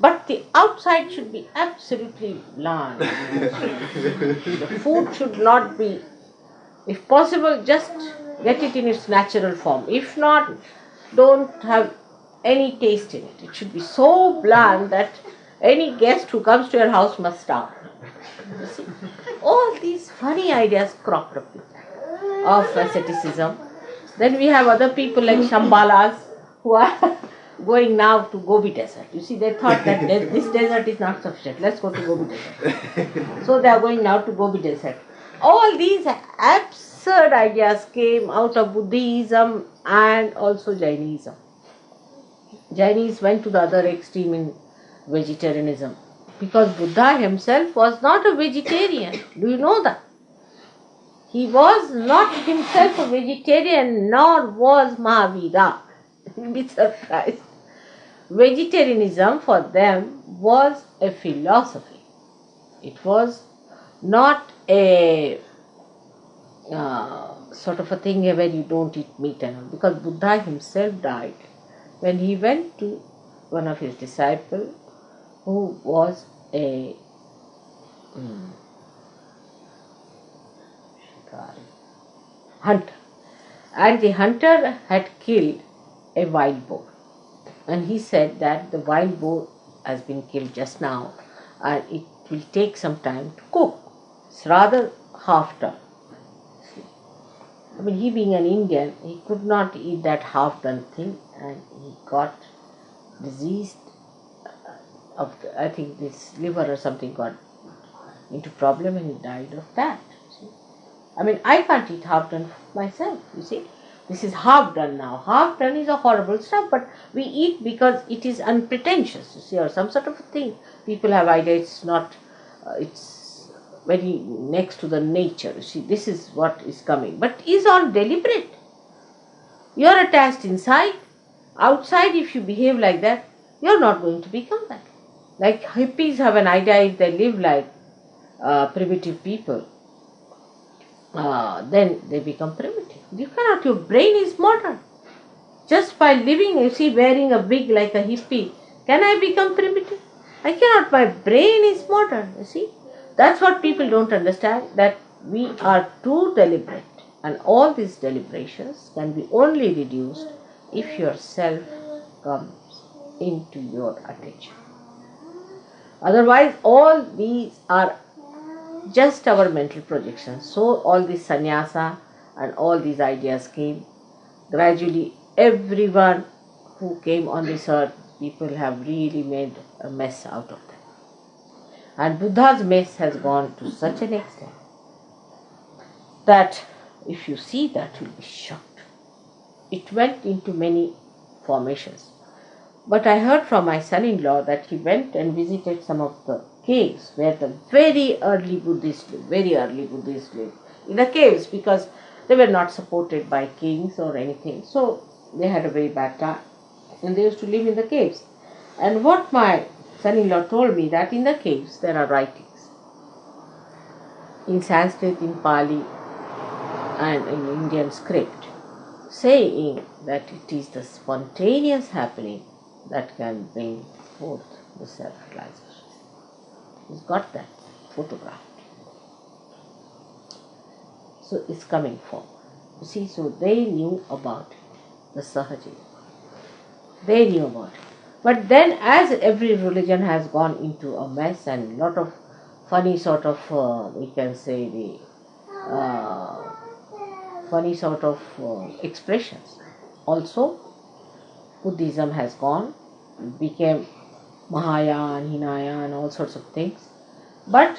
S5: But the outside should be absolutely bland. The food should not be, if possible, just get it in its natural form. If not, don't have any taste in it. It should be so bland that any guest who comes to your house must starve. You see? All these funny ideas cropped up with that, of asceticism. Then we have other people like Shambalas who going now to Gobi Desert. You see, they thought that this desert is not sufficient. Let's go to Gobi Desert. So they are going now to Gobi Desert. All these absurd ideas came out of Buddhism and also Jainism. Jainis went to the other extreme in vegetarianism because Buddha himself was not a vegetarian. Do you know that? He was not himself a vegetarian, nor was Mahavira. You'll be surprised. Vegetarianism for them was a philosophy. It was not a sort of a thing where you don't eat meat and all. Because Buddha himself died when he went to one of his disciples who was a hunter. And the hunter had killed a wild boar. And he said that the wild boar has been killed just now and it will take some time to cook. It's rather half done. I mean, he being an Indian, he could not eat that half done thing and he got diseased of I think this liver or something got into problem and he died of that. See? I mean, I can't eat half done myself, you see. This is half done now. Half done is a horrible stuff, but we eat because it is unpretentious, you see, or some sort of a thing. People have idea it's not, it's very next to the nature. You see, this is what is coming. But is all deliberate. You are attached inside. Outside, if you behave like that, you are not going to become that. Like hippies have an idea if they live like primitive people, then they become primitive. You cannot, your brain is modern. Just by living, you see, wearing a wig like a hippie, can I become primitive? I cannot, my brain is modern, you see. That's what people don't understand, that we are too deliberate. And all these deliberations can be only reduced if your self comes into your attention. Otherwise, all these are just our mental projections. So all this sannyasa and all these ideas came. Gradually, everyone who came on this earth, people have really made a mess out of them. And Buddha's mess has gone to such an extent that if you see that, you'll be shocked. It went into many formations. But I heard from my son-in-law that he went and visited some of the caves where the very early Buddhists lived. In the caves, because they were not supported by kings or anything. So they had a very bad time. And they used to live in the caves. And what my son-in-law told me, that in the caves there are writings. In Sanskrit, in Pali, and in Indian script, saying that it is the spontaneous happening that can bring forth the self-realization. He's got that photographed. So it's coming forward. You see, so they knew about the Sahaja. They knew about it. But then as every religion has gone into a mess and a lot of funny sort of, we can say the funny sort of expressions. Also, Buddhism has gone, became Mahayana, Hinayana, all sorts of things. But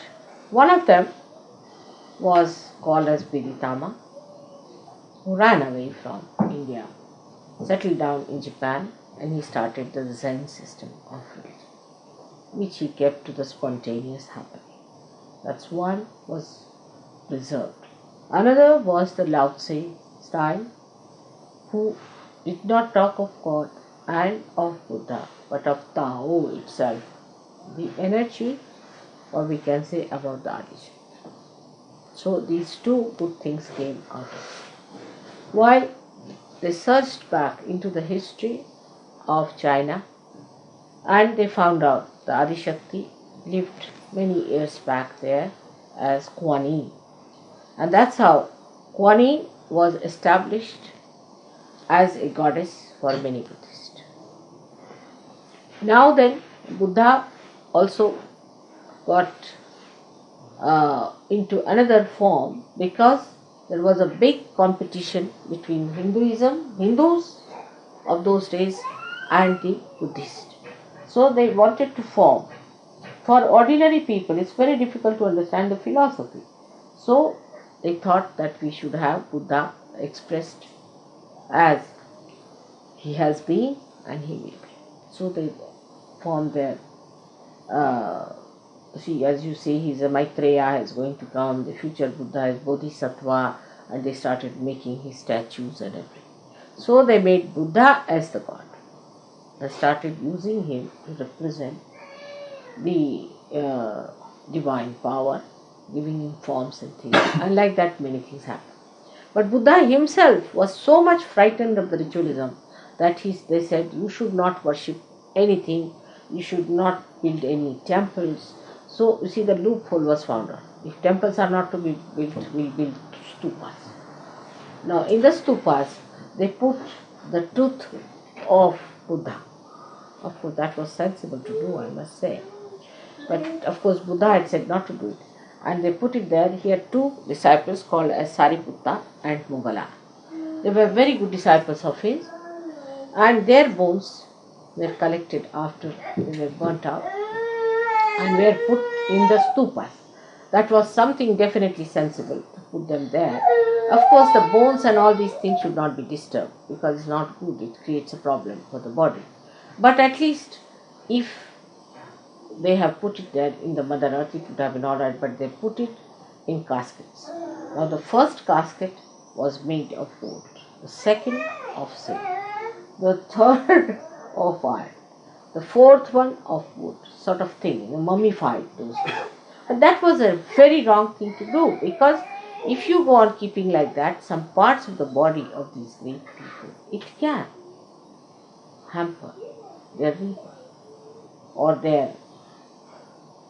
S5: one of them was called as Viditama, who ran away from India, settled down in Japan, and he started the Zen system of religion, which he kept to the spontaneous happening. That's one was preserved. Another was the Lao Tse style, who did not talk of God and of Buddha, but of Tao itself, the energy, or we can say about the Adisha. So these two good things came out of it. While they searched back into the history of China, and they found out the Adishakti lived many years back there as Kuan Yin. And that's how Kuan Yin was established as a goddess for many Buddhists. Now then, Buddha also got into another form because there was a big competition between Hindus of those days and the Buddhist. So they wanted to form. For ordinary people, it's very difficult to understand the philosophy. So they thought that we should have Buddha expressed as he has been and he will be. So they formed their, as you say, he's a Maitreya, is going to come, the future Buddha is Bodhisattva, and they started making his statues and everything. So they made Buddha as the god. They started using him to represent the divine power, giving him forms and things, and like that many things happened. But Buddha himself was so much frightened of the ritualism that they said, you should not worship anything, you should not build any temples. So you see, the loophole was found out. If temples are not to be built, we'll build stupas. Now in the stupas they put the tooth of Buddha. Of course that was sensible to do, I must say. But of course Buddha had said not to do it. And they put it there. He had two disciples called as Sariputta and Mugala. They were very good disciples of his, and their bones were collected after they were burnt out and were put in the stupas. That was something definitely sensible to put them there. Of course the bones and all these things should not be disturbed because it's not good, it creates a problem for the body. But at least if they have put it there in the Mother Earth, it would have been alright, but they put it in caskets. Now the first casket was made of gold, the second of silver, the third of iron, the fourth one of wood, sort of thing, mummified those things. And that was a very wrong thing to do, because if you go on keeping like that, some parts of the body of these great people, it can hamper their rebirth or their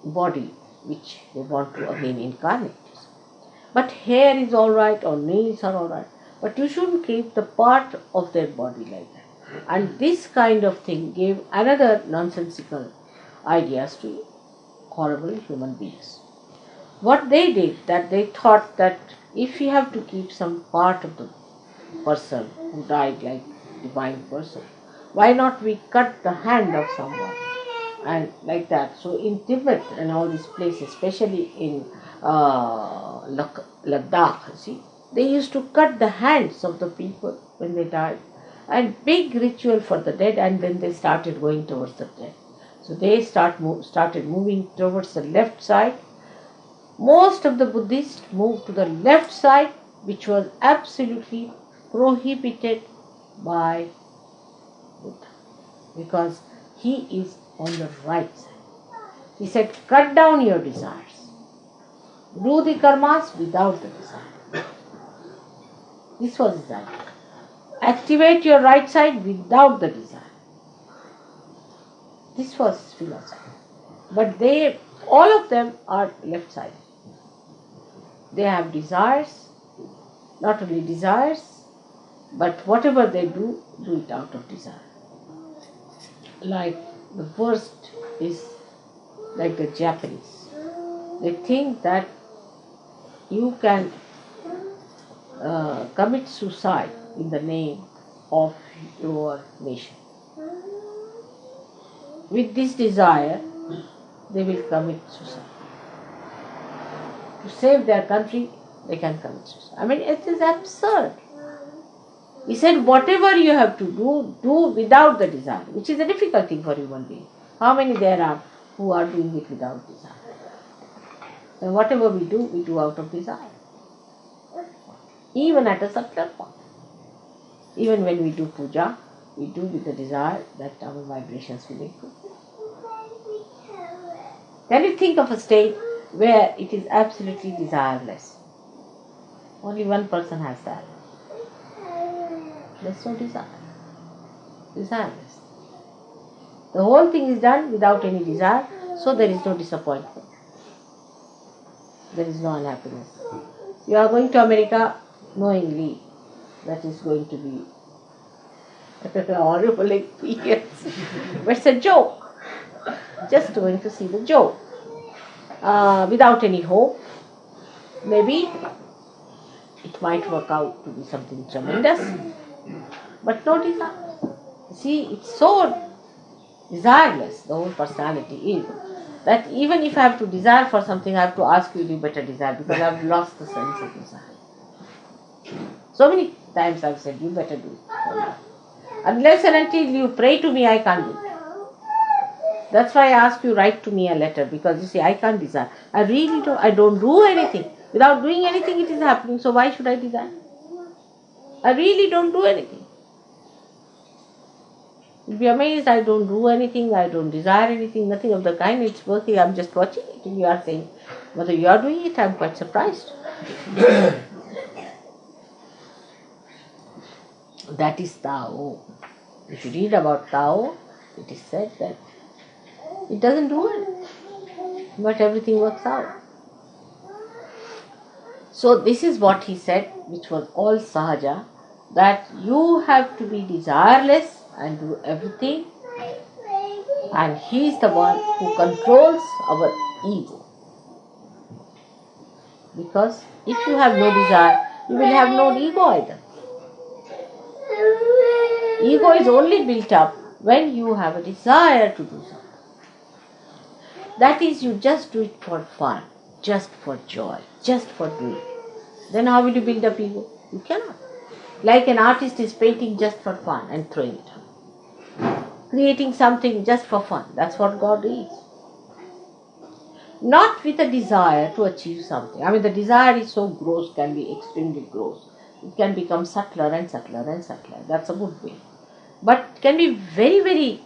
S5: body which they want to again incarnate. But hair is alright or nails are alright, but you shouldn't keep the part of their body like that. And this kind of thing gave another nonsensical ideas to horrible human beings. What they did, that they thought that if you have to keep some part of the person who died like divine person, why not we cut the hand of someone and like that. So in Tibet and all these places, especially in Ladakh, see, they used to cut the hands of the people when they died, and big ritual for the dead, and then they started going towards the dead. So they started moving towards the left side. Most of the Buddhists moved to the left side, which was absolutely prohibited by Buddha, because he is on the right side. He said, cut down your desires. Do the karmas without the desire. This was his idea. Activate your right side without the desire. This was his philosophy. But all of them are left side. They have desires, not only desires, but whatever they do it out of desire. Like the worst is like the Japanese. They think that you can commit suicide in the name of your nation. With this desire, they will commit suicide. To save their country, they can commit suicide. I mean, it is absurd. He said, whatever you have to do without the desire, which is a difficult thing for human being. How many there are who are doing it without desire? And whatever we do out of desire. Even at a subtler form. Even when we do puja, we do with the desire that our vibrations will improve. Can you think of a state where it is absolutely desireless? Only one person has that. There's no desire. Desireless. The whole thing is done without any desire, so there is no disappointment. There is no unhappiness. You are going to America knowingly that is going to be a horrible experience. But it's a joke. Just going to see the joke. Without any hope. Maybe it might work out to be something tremendous, but no desire. See, it's so desireless, the whole personality is, that even if I have to desire for something, I have to ask you better desire, because I have lost the sense of desire. So many times I've said, you better do it. Unless and until you pray to me, I can't do it. That's why I ask you, write to me a letter, because you see, I can't desire. I don't do anything. Without doing anything, it is happening, so why should I desire? I really don't do anything. You'll be amazed, I don't do anything, I don't desire anything, nothing of the kind, it's working, I'm just watching it. And you are saying, whether you are doing it, I'm quite surprised. That is Tao. If you read about Tao, it is said that it doesn't do it, but everything works out. So this is what he said, which was all Sahaja, that you have to be desireless and do everything, and he is the one who controls our ego. Because if you have no desire, you will have no ego either. Ego is only built up when you have a desire to do something. That is, you just do it for fun, just for joy, just for doing. Then how will you build up ego? You cannot. Like an artist is painting just for fun and throwing it out. Creating something just for fun. That's what God is. Not with a desire to achieve something. I mean, the desire is so gross, can be extremely gross. It can become subtler and subtler and subtler. That's a good way. But it can be very, very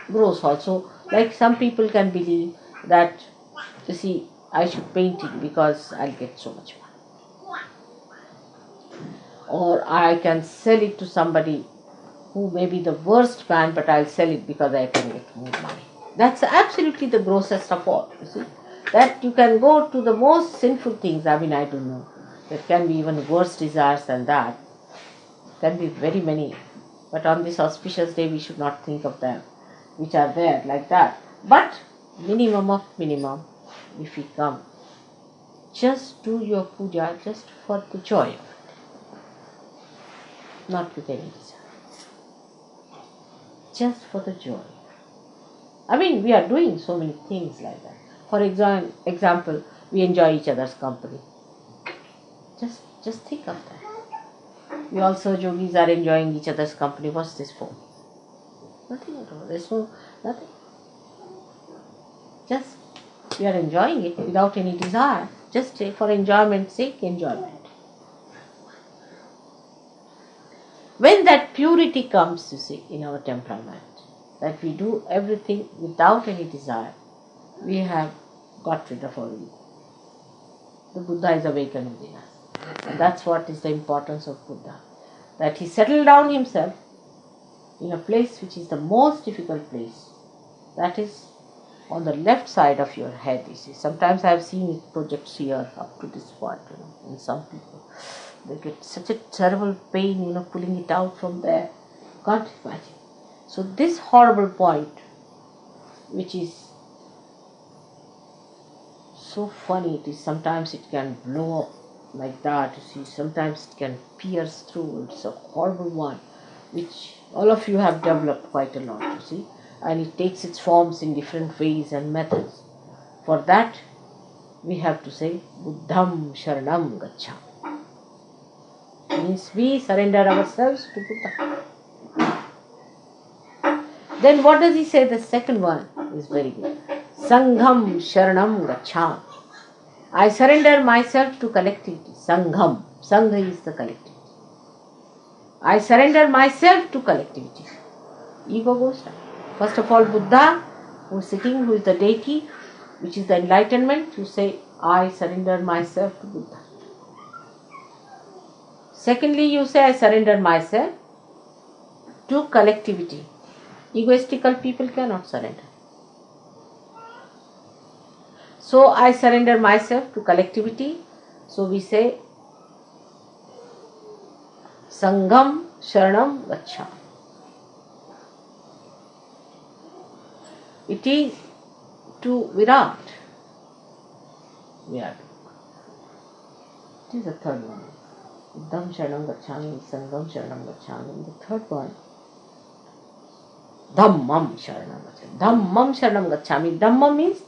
S5: gross also. Like some people can believe that, you see, I should paint it because I'll get so much money. Or I can sell it to somebody who may be the worst man, but I'll sell it because I can get more money. That's absolutely the grossest of all, you see. That you can go to the most sinful things, I mean, I don't know. There can be even worse desires than that. Can be very many. But on this auspicious day, we should not think of them, which are there like that. But minimum of minimum, if we come, just do your puja just for the joy of it. Not with any desire. Just for the joy. I mean, we are doing so many things like that. For example, we enjoy each other's company. Just think of that. We also, yogis, are enjoying each other's company. What's this for? Nothing at all. There's nothing. Just we are enjoying it without any desire. Just for enjoyment's sake, enjoyment. When that purity comes, you see, in our temperament, that we do everything without any desire, we have got rid of our ego. The Buddha is awakened within us. And that's what is the importance of Buddha. That he settled down himself in a place which is the most difficult place. That is on the left side of your head, you see. Sometimes I have seen it projects here up to this point, in some people. They get such a terrible pain, pulling it out from there. Can't imagine. So this horrible point, which is so funny, it is sometimes it can blow up like that, you see. Sometimes it can pierce through. It's a horrible one, which all of you have developed quite a lot, you see. And it takes its forms in different ways and methods. For that, we have to say, Buddham Sharanam Gacchami. Means we surrender ourselves to Buddha. Then what does he say? The second one is very good. Sangham Sharanam Gacchami. I surrender myself to collectivity. Sangham. Sangha is the collectivity. I surrender myself to collectivity. Ego goes down. First of all, Buddha, who is sitting, who is the deity, which is the enlightenment, you say, I surrender myself to Buddha. Secondly, you say, I surrender myself to collectivity. Egoistical people cannot surrender. So, I surrender myself to collectivity. So, we say, Sangham Sharanam Gacchami. It is to Virat. It is the third one. Buddham Sharanam Gacchami, Sangham Sharanam Gacchami. The third one Dhammam Sharanam Gacchami. Dhammam Sharanam Gacchami. Dhammam means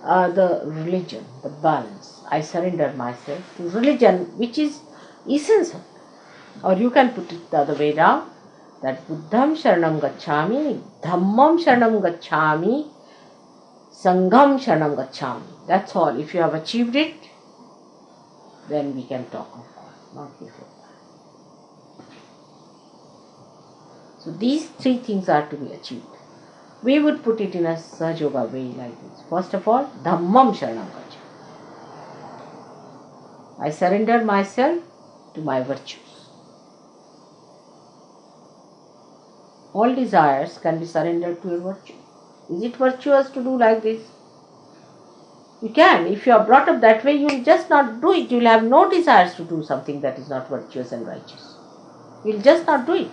S5: the religion, the balance. I surrender myself to religion, which is essence of it. Or you can put it the other way down, that Buddham Sharanam Gacchami, Dhammam Sharanam Gacchami, Sangham Sharanam Gacchami. That's all. If you have achieved it, then we can talk of God, not before that. So these three things are to be achieved. We would put it in a Sahaja Yoga way like this. First of all, Dhammam Sharanam Gacchami. I surrender myself to my virtues. All desires can be surrendered to your virtue. Is it virtuous to do like this? You can. If you are brought up that way, you will just not do it. You will have no desires to do something that is not virtuous and righteous. You will just not do it.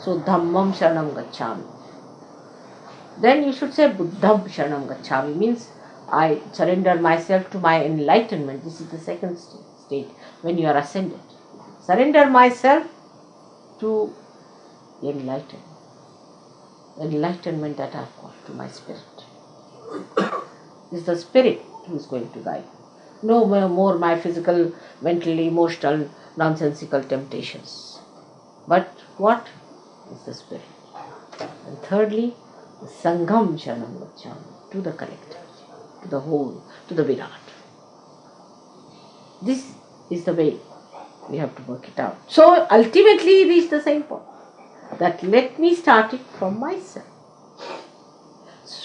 S5: So, Dhammam Sharanam Gacchami. Then you should say Buddham Sharanam Gacchami, means I surrender myself to my enlightenment. This is the second state when you are ascended. Surrender myself to enlightenment. Enlightenment that I have got to my spirit. It's the spirit who is going to guide me. No more my physical, mental, emotional, nonsensical temptations. But what is the spirit? And thirdly, the Sangham Sharanam Gacchami, to the collective, to the whole, to the Virat. This is the way we have to work it out. So ultimately reach the same point, that let me start it from myself.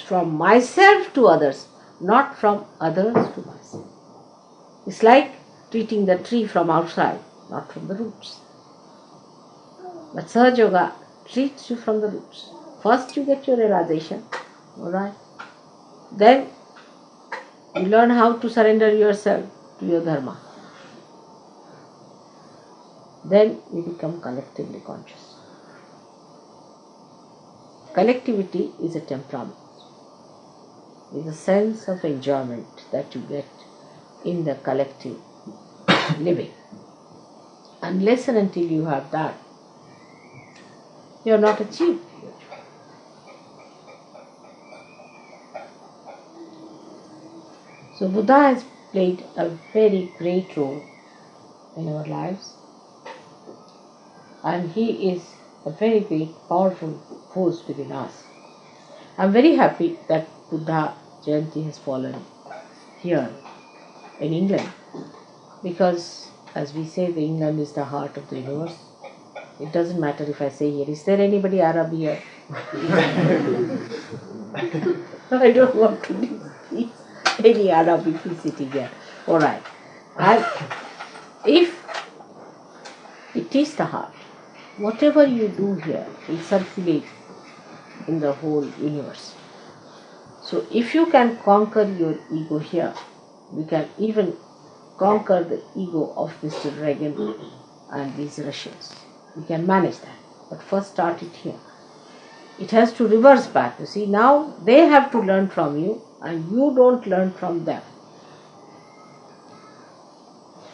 S5: From myself to others, not from others to myself. It's like treating the tree from outside, not from the roots. But Sahaja Yoga treats you from the roots. First you get your realization, alright? Then you learn how to surrender yourself to your dharma. Then you become collectively conscious. Collectivity is a temperament. It's a sense of enjoyment that you get in the collective living. Unless and until you have that, you have not achieved. So Buddha has played a very great role in our lives, and he is a very great, powerful force within us. I am very happy that Buddha Jayanti has fallen here in England, because as we say, the England is the heart of the universe. It doesn't matter if I say here, is there anybody Arab here? I don't want to see any Arab if he's sitting here. Alright. And if it is the heart, whatever you do here will circulate in the whole universe. So if you can conquer your ego here, we can even conquer the ego of Mr. Reagan and these Russians. We can manage that. But first start it here. It has to reverse back. You see, now they have to learn from you and you don't learn from them.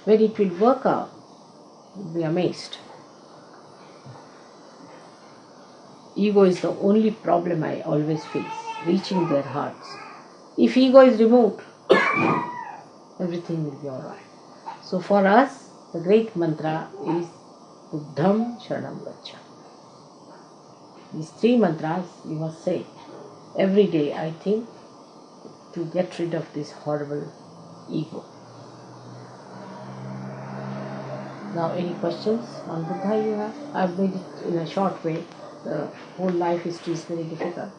S5: When it will work out, you'll be amazed. Ego is the only problem I always face, reaching their hearts. If ego is removed, everything will be alright. So for us, the great mantra is Buddham Sharanam Gacchami. These three mantras you must say every day, I think, to get rid of this horrible ego. Now, any questions on Buddha you have? I've made it in a short way. The whole life history is very difficult.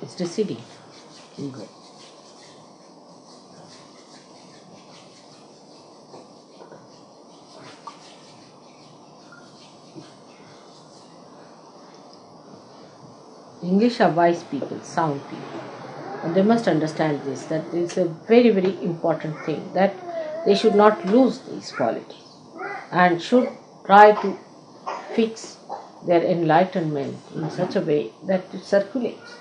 S5: It's receding, ego. English are wise people, sound people. And they must understand this, that it's a very, very important thing, that they should not lose these qualities and should try to fix their enlightenment in such a way that it circulates.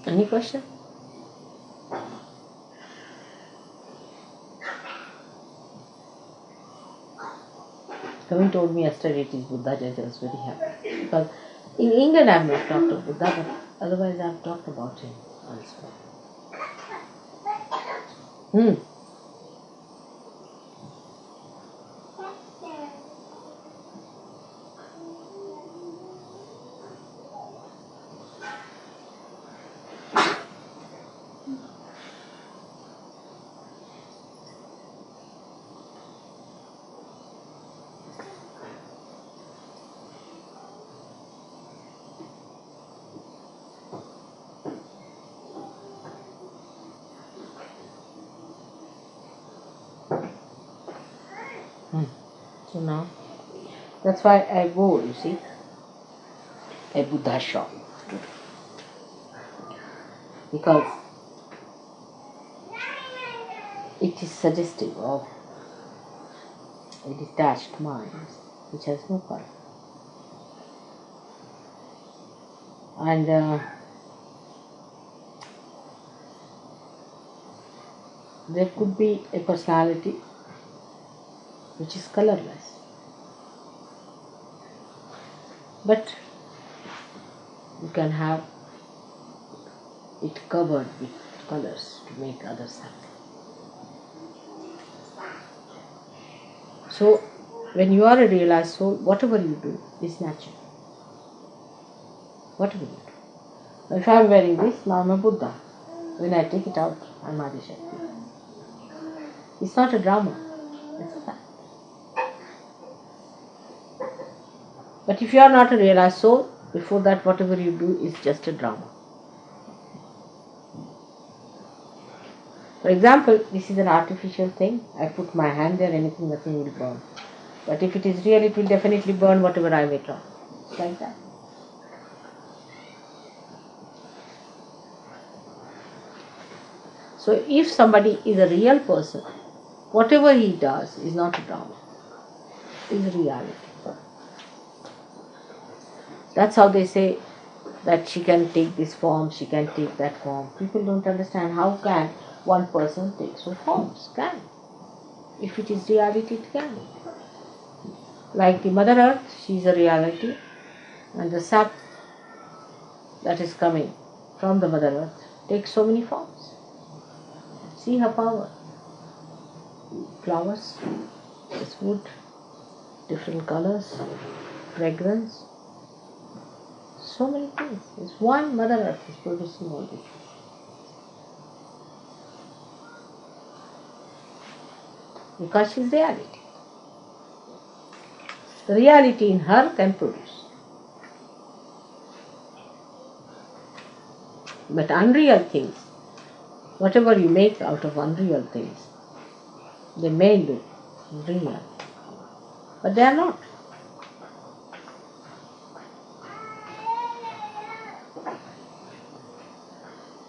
S5: Any question? Someone told me yesterday it is Buddha Jayati. I was very happy. Because in England I have not talked of Buddha, but otherwise I have talked about him elsewhere. So now, that's why I go, you see, a Buddha shop. Because it is suggestive of a detached mind which has no color. And there could be a personality which is colorless. But you can have it covered with colors to make others happy. So, when you are a realized soul, whatever you do is natural. Whatever you do. If I am wearing this, now I am a Buddha. When I take it out, I am Adi Shakti. It's not a drama. It's a fact. But if you are not a realized soul, before that whatever you do is just a drama. For example, this is an artificial thing. I put my hand there, anything, nothing will burn. But if it is real, it will definitely burn whatever I may try. Like that. So if somebody is a real person, whatever he does is not a drama. It is reality. That's how they say that she can take this form, she can take that form. People don't understand how can one person take so forms. Can. If it is reality, it can. Like the Mother Earth, she is a reality, and the sap that is coming from the Mother Earth takes so many forms. See her power. Flowers, this wood, different colors, fragrance. So many things. It's one Mother Earth is producing all this. Because she is reality. The reality in her can produce. But unreal things, whatever you make out of unreal things, they may look real, but they are not.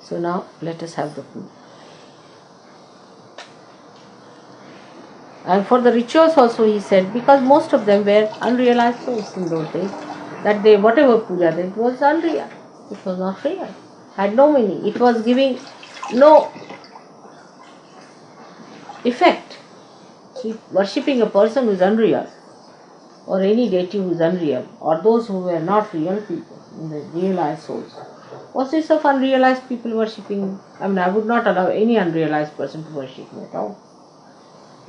S5: So now let us have the food. And for the rituals also he said, because most of them were unrealized souls in those days, that they, whatever puja they did was unreal. It was not real. Had no meaning. It was giving no effect. See, worshipping a person who is unreal, or any deity who is unreal, or those who were not real people, the realized souls. What's this of unrealized people worshipping? I mean, I would not allow any unrealized person to worship me at all.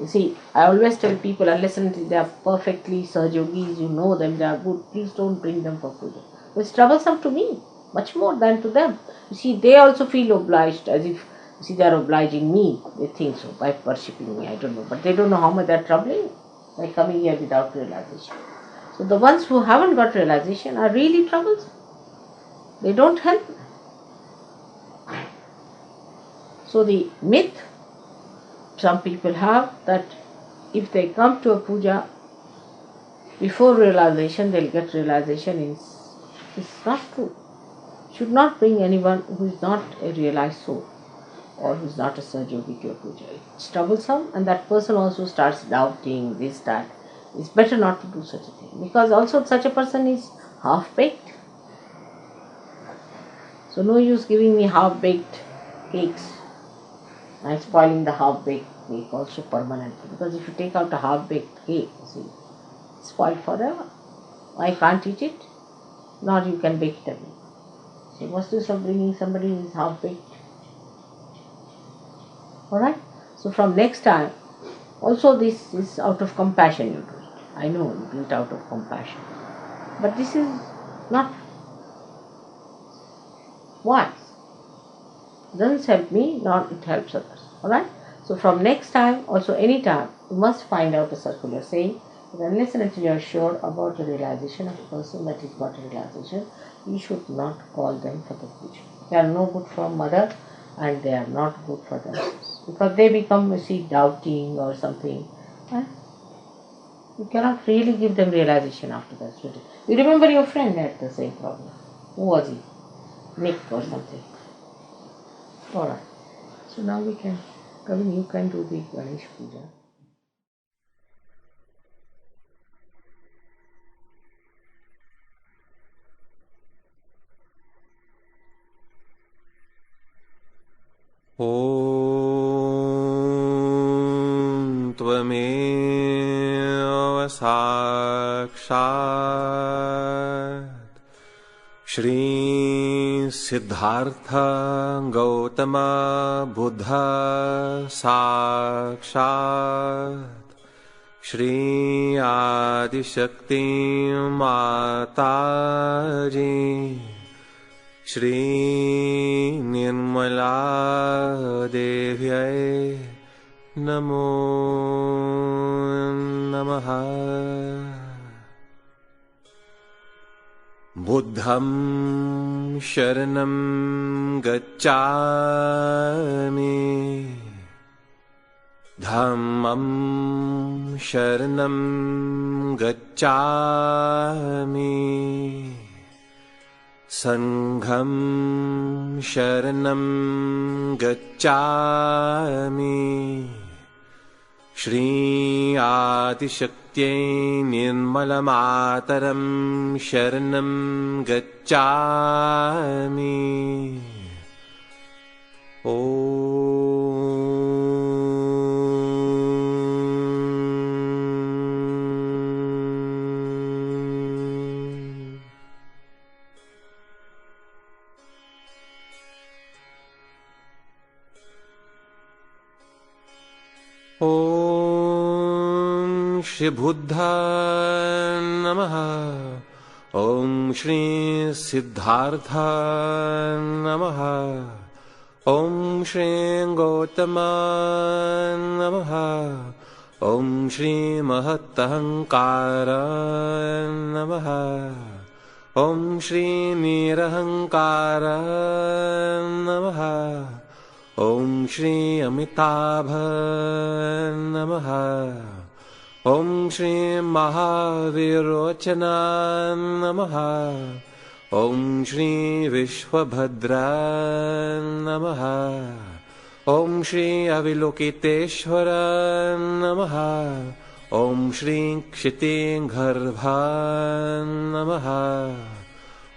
S5: You see, I always tell people, unless they are perfectly Sahajogis, you know them, they are good, please don't bring them for puja. It's troublesome to me, much more than to them. You see, they also feel obliged, as if, you see, they are obliging me. They think so, by worshipping me, I don't know. But they don't know how much they are troubling by coming here without realization. So the ones who haven't got realization are really troublesome. They don't help. So the myth some people have, that if they come to a puja, before realization they'll get realization is not true. Should not bring anyone who is not a realized soul or who is not a Sahajogi to a puja. It's troublesome, and that person also starts doubting this, that. It's better not to do such a thing, because also such a person is half-baked. So no use giving me half-baked cakes and spoiling the half-baked cake also permanently, because if you take out a half-baked cake, you see, it's spoiled forever. I can't eat it, nor you can bake it again. So what's the use of bringing somebody who is half-baked? Alright? So from next time, also this is out of compassion you do it. I know you do it out of compassion. But this is not wise. It doesn't help me, nor it helps others. Alright? So from next time, also any time, you must find out a circular saying that unless and until you are sure about the realization of a person that is got a realization, you should not call them for the puja. They are no good for mother, and they are not good for themselves. Because they become, you see, doubting or something. You cannot really give them realization after that. You remember your friend had the same problem. Who was he? Nick or something. Alright. So now we can, Kavin, you can do the Ganesh Puja.
S7: ॐ त्वमेव साक्षात् श्री सिद्धार्थ गौतम बुद्ध साक्षात् श्री आदिशक्ति माताजी श्री निर्मला देव्यै नमो नमः। बुद्धं शरणं गच्छामि धम्मं शरणं गच्छामि संघं शरणं गच्छामि श्री आदिशक्त्यै निर्मलमातरं शरणं गच्छामि। ॐ श्री बुद्धाय नमः। ॐ श्री सिद्धार्थाय नमः। ॐ श्री गौतमाय नमः। ॐ श्री महदहंकाराय नमः। ॐ श्री निरहंकाराय नमः। ॐ श्री अमिताभाय नमः। ॐ श्री महावीरोचनाय नमः। ॐ श्री विश्वभद्राय नमः। ॐ श्री अविलोकितेश्वराय नमः। ॐ श्री क्षितिगर्भाय नमः।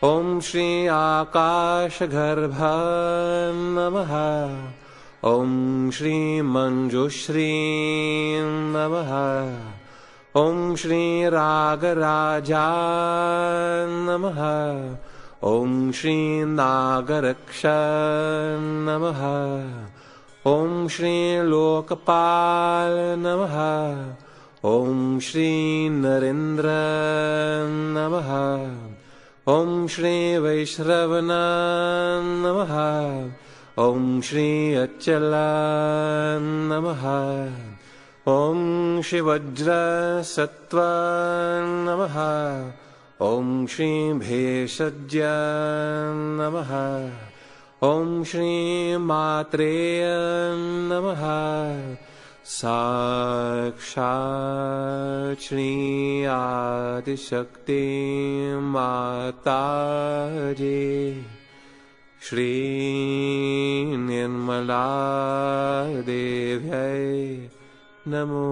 S7: ॐ श्री आकाशगर्भाय नमः। ॐ श्री मंजुश्री नमः। ॐ श्री रागराजाय नमः। ॐ श्री नागरक्षाय नमः। ॐ श्री लोकपाल नमः। ॐ श्री नरेन्द्र नमः। ॐ श्री वैश्रवणाय नमः। ॐ श्री अच्चलाय नमः। ॐ श्री वज्रसत्त्वाय नमः। ॐ श्री भेषज्याय नमः। ॐ श्री मात्रेय नमः। साक्षात् श्री आदिशक्ति माताजी श्री निर्मला देव्यै नमो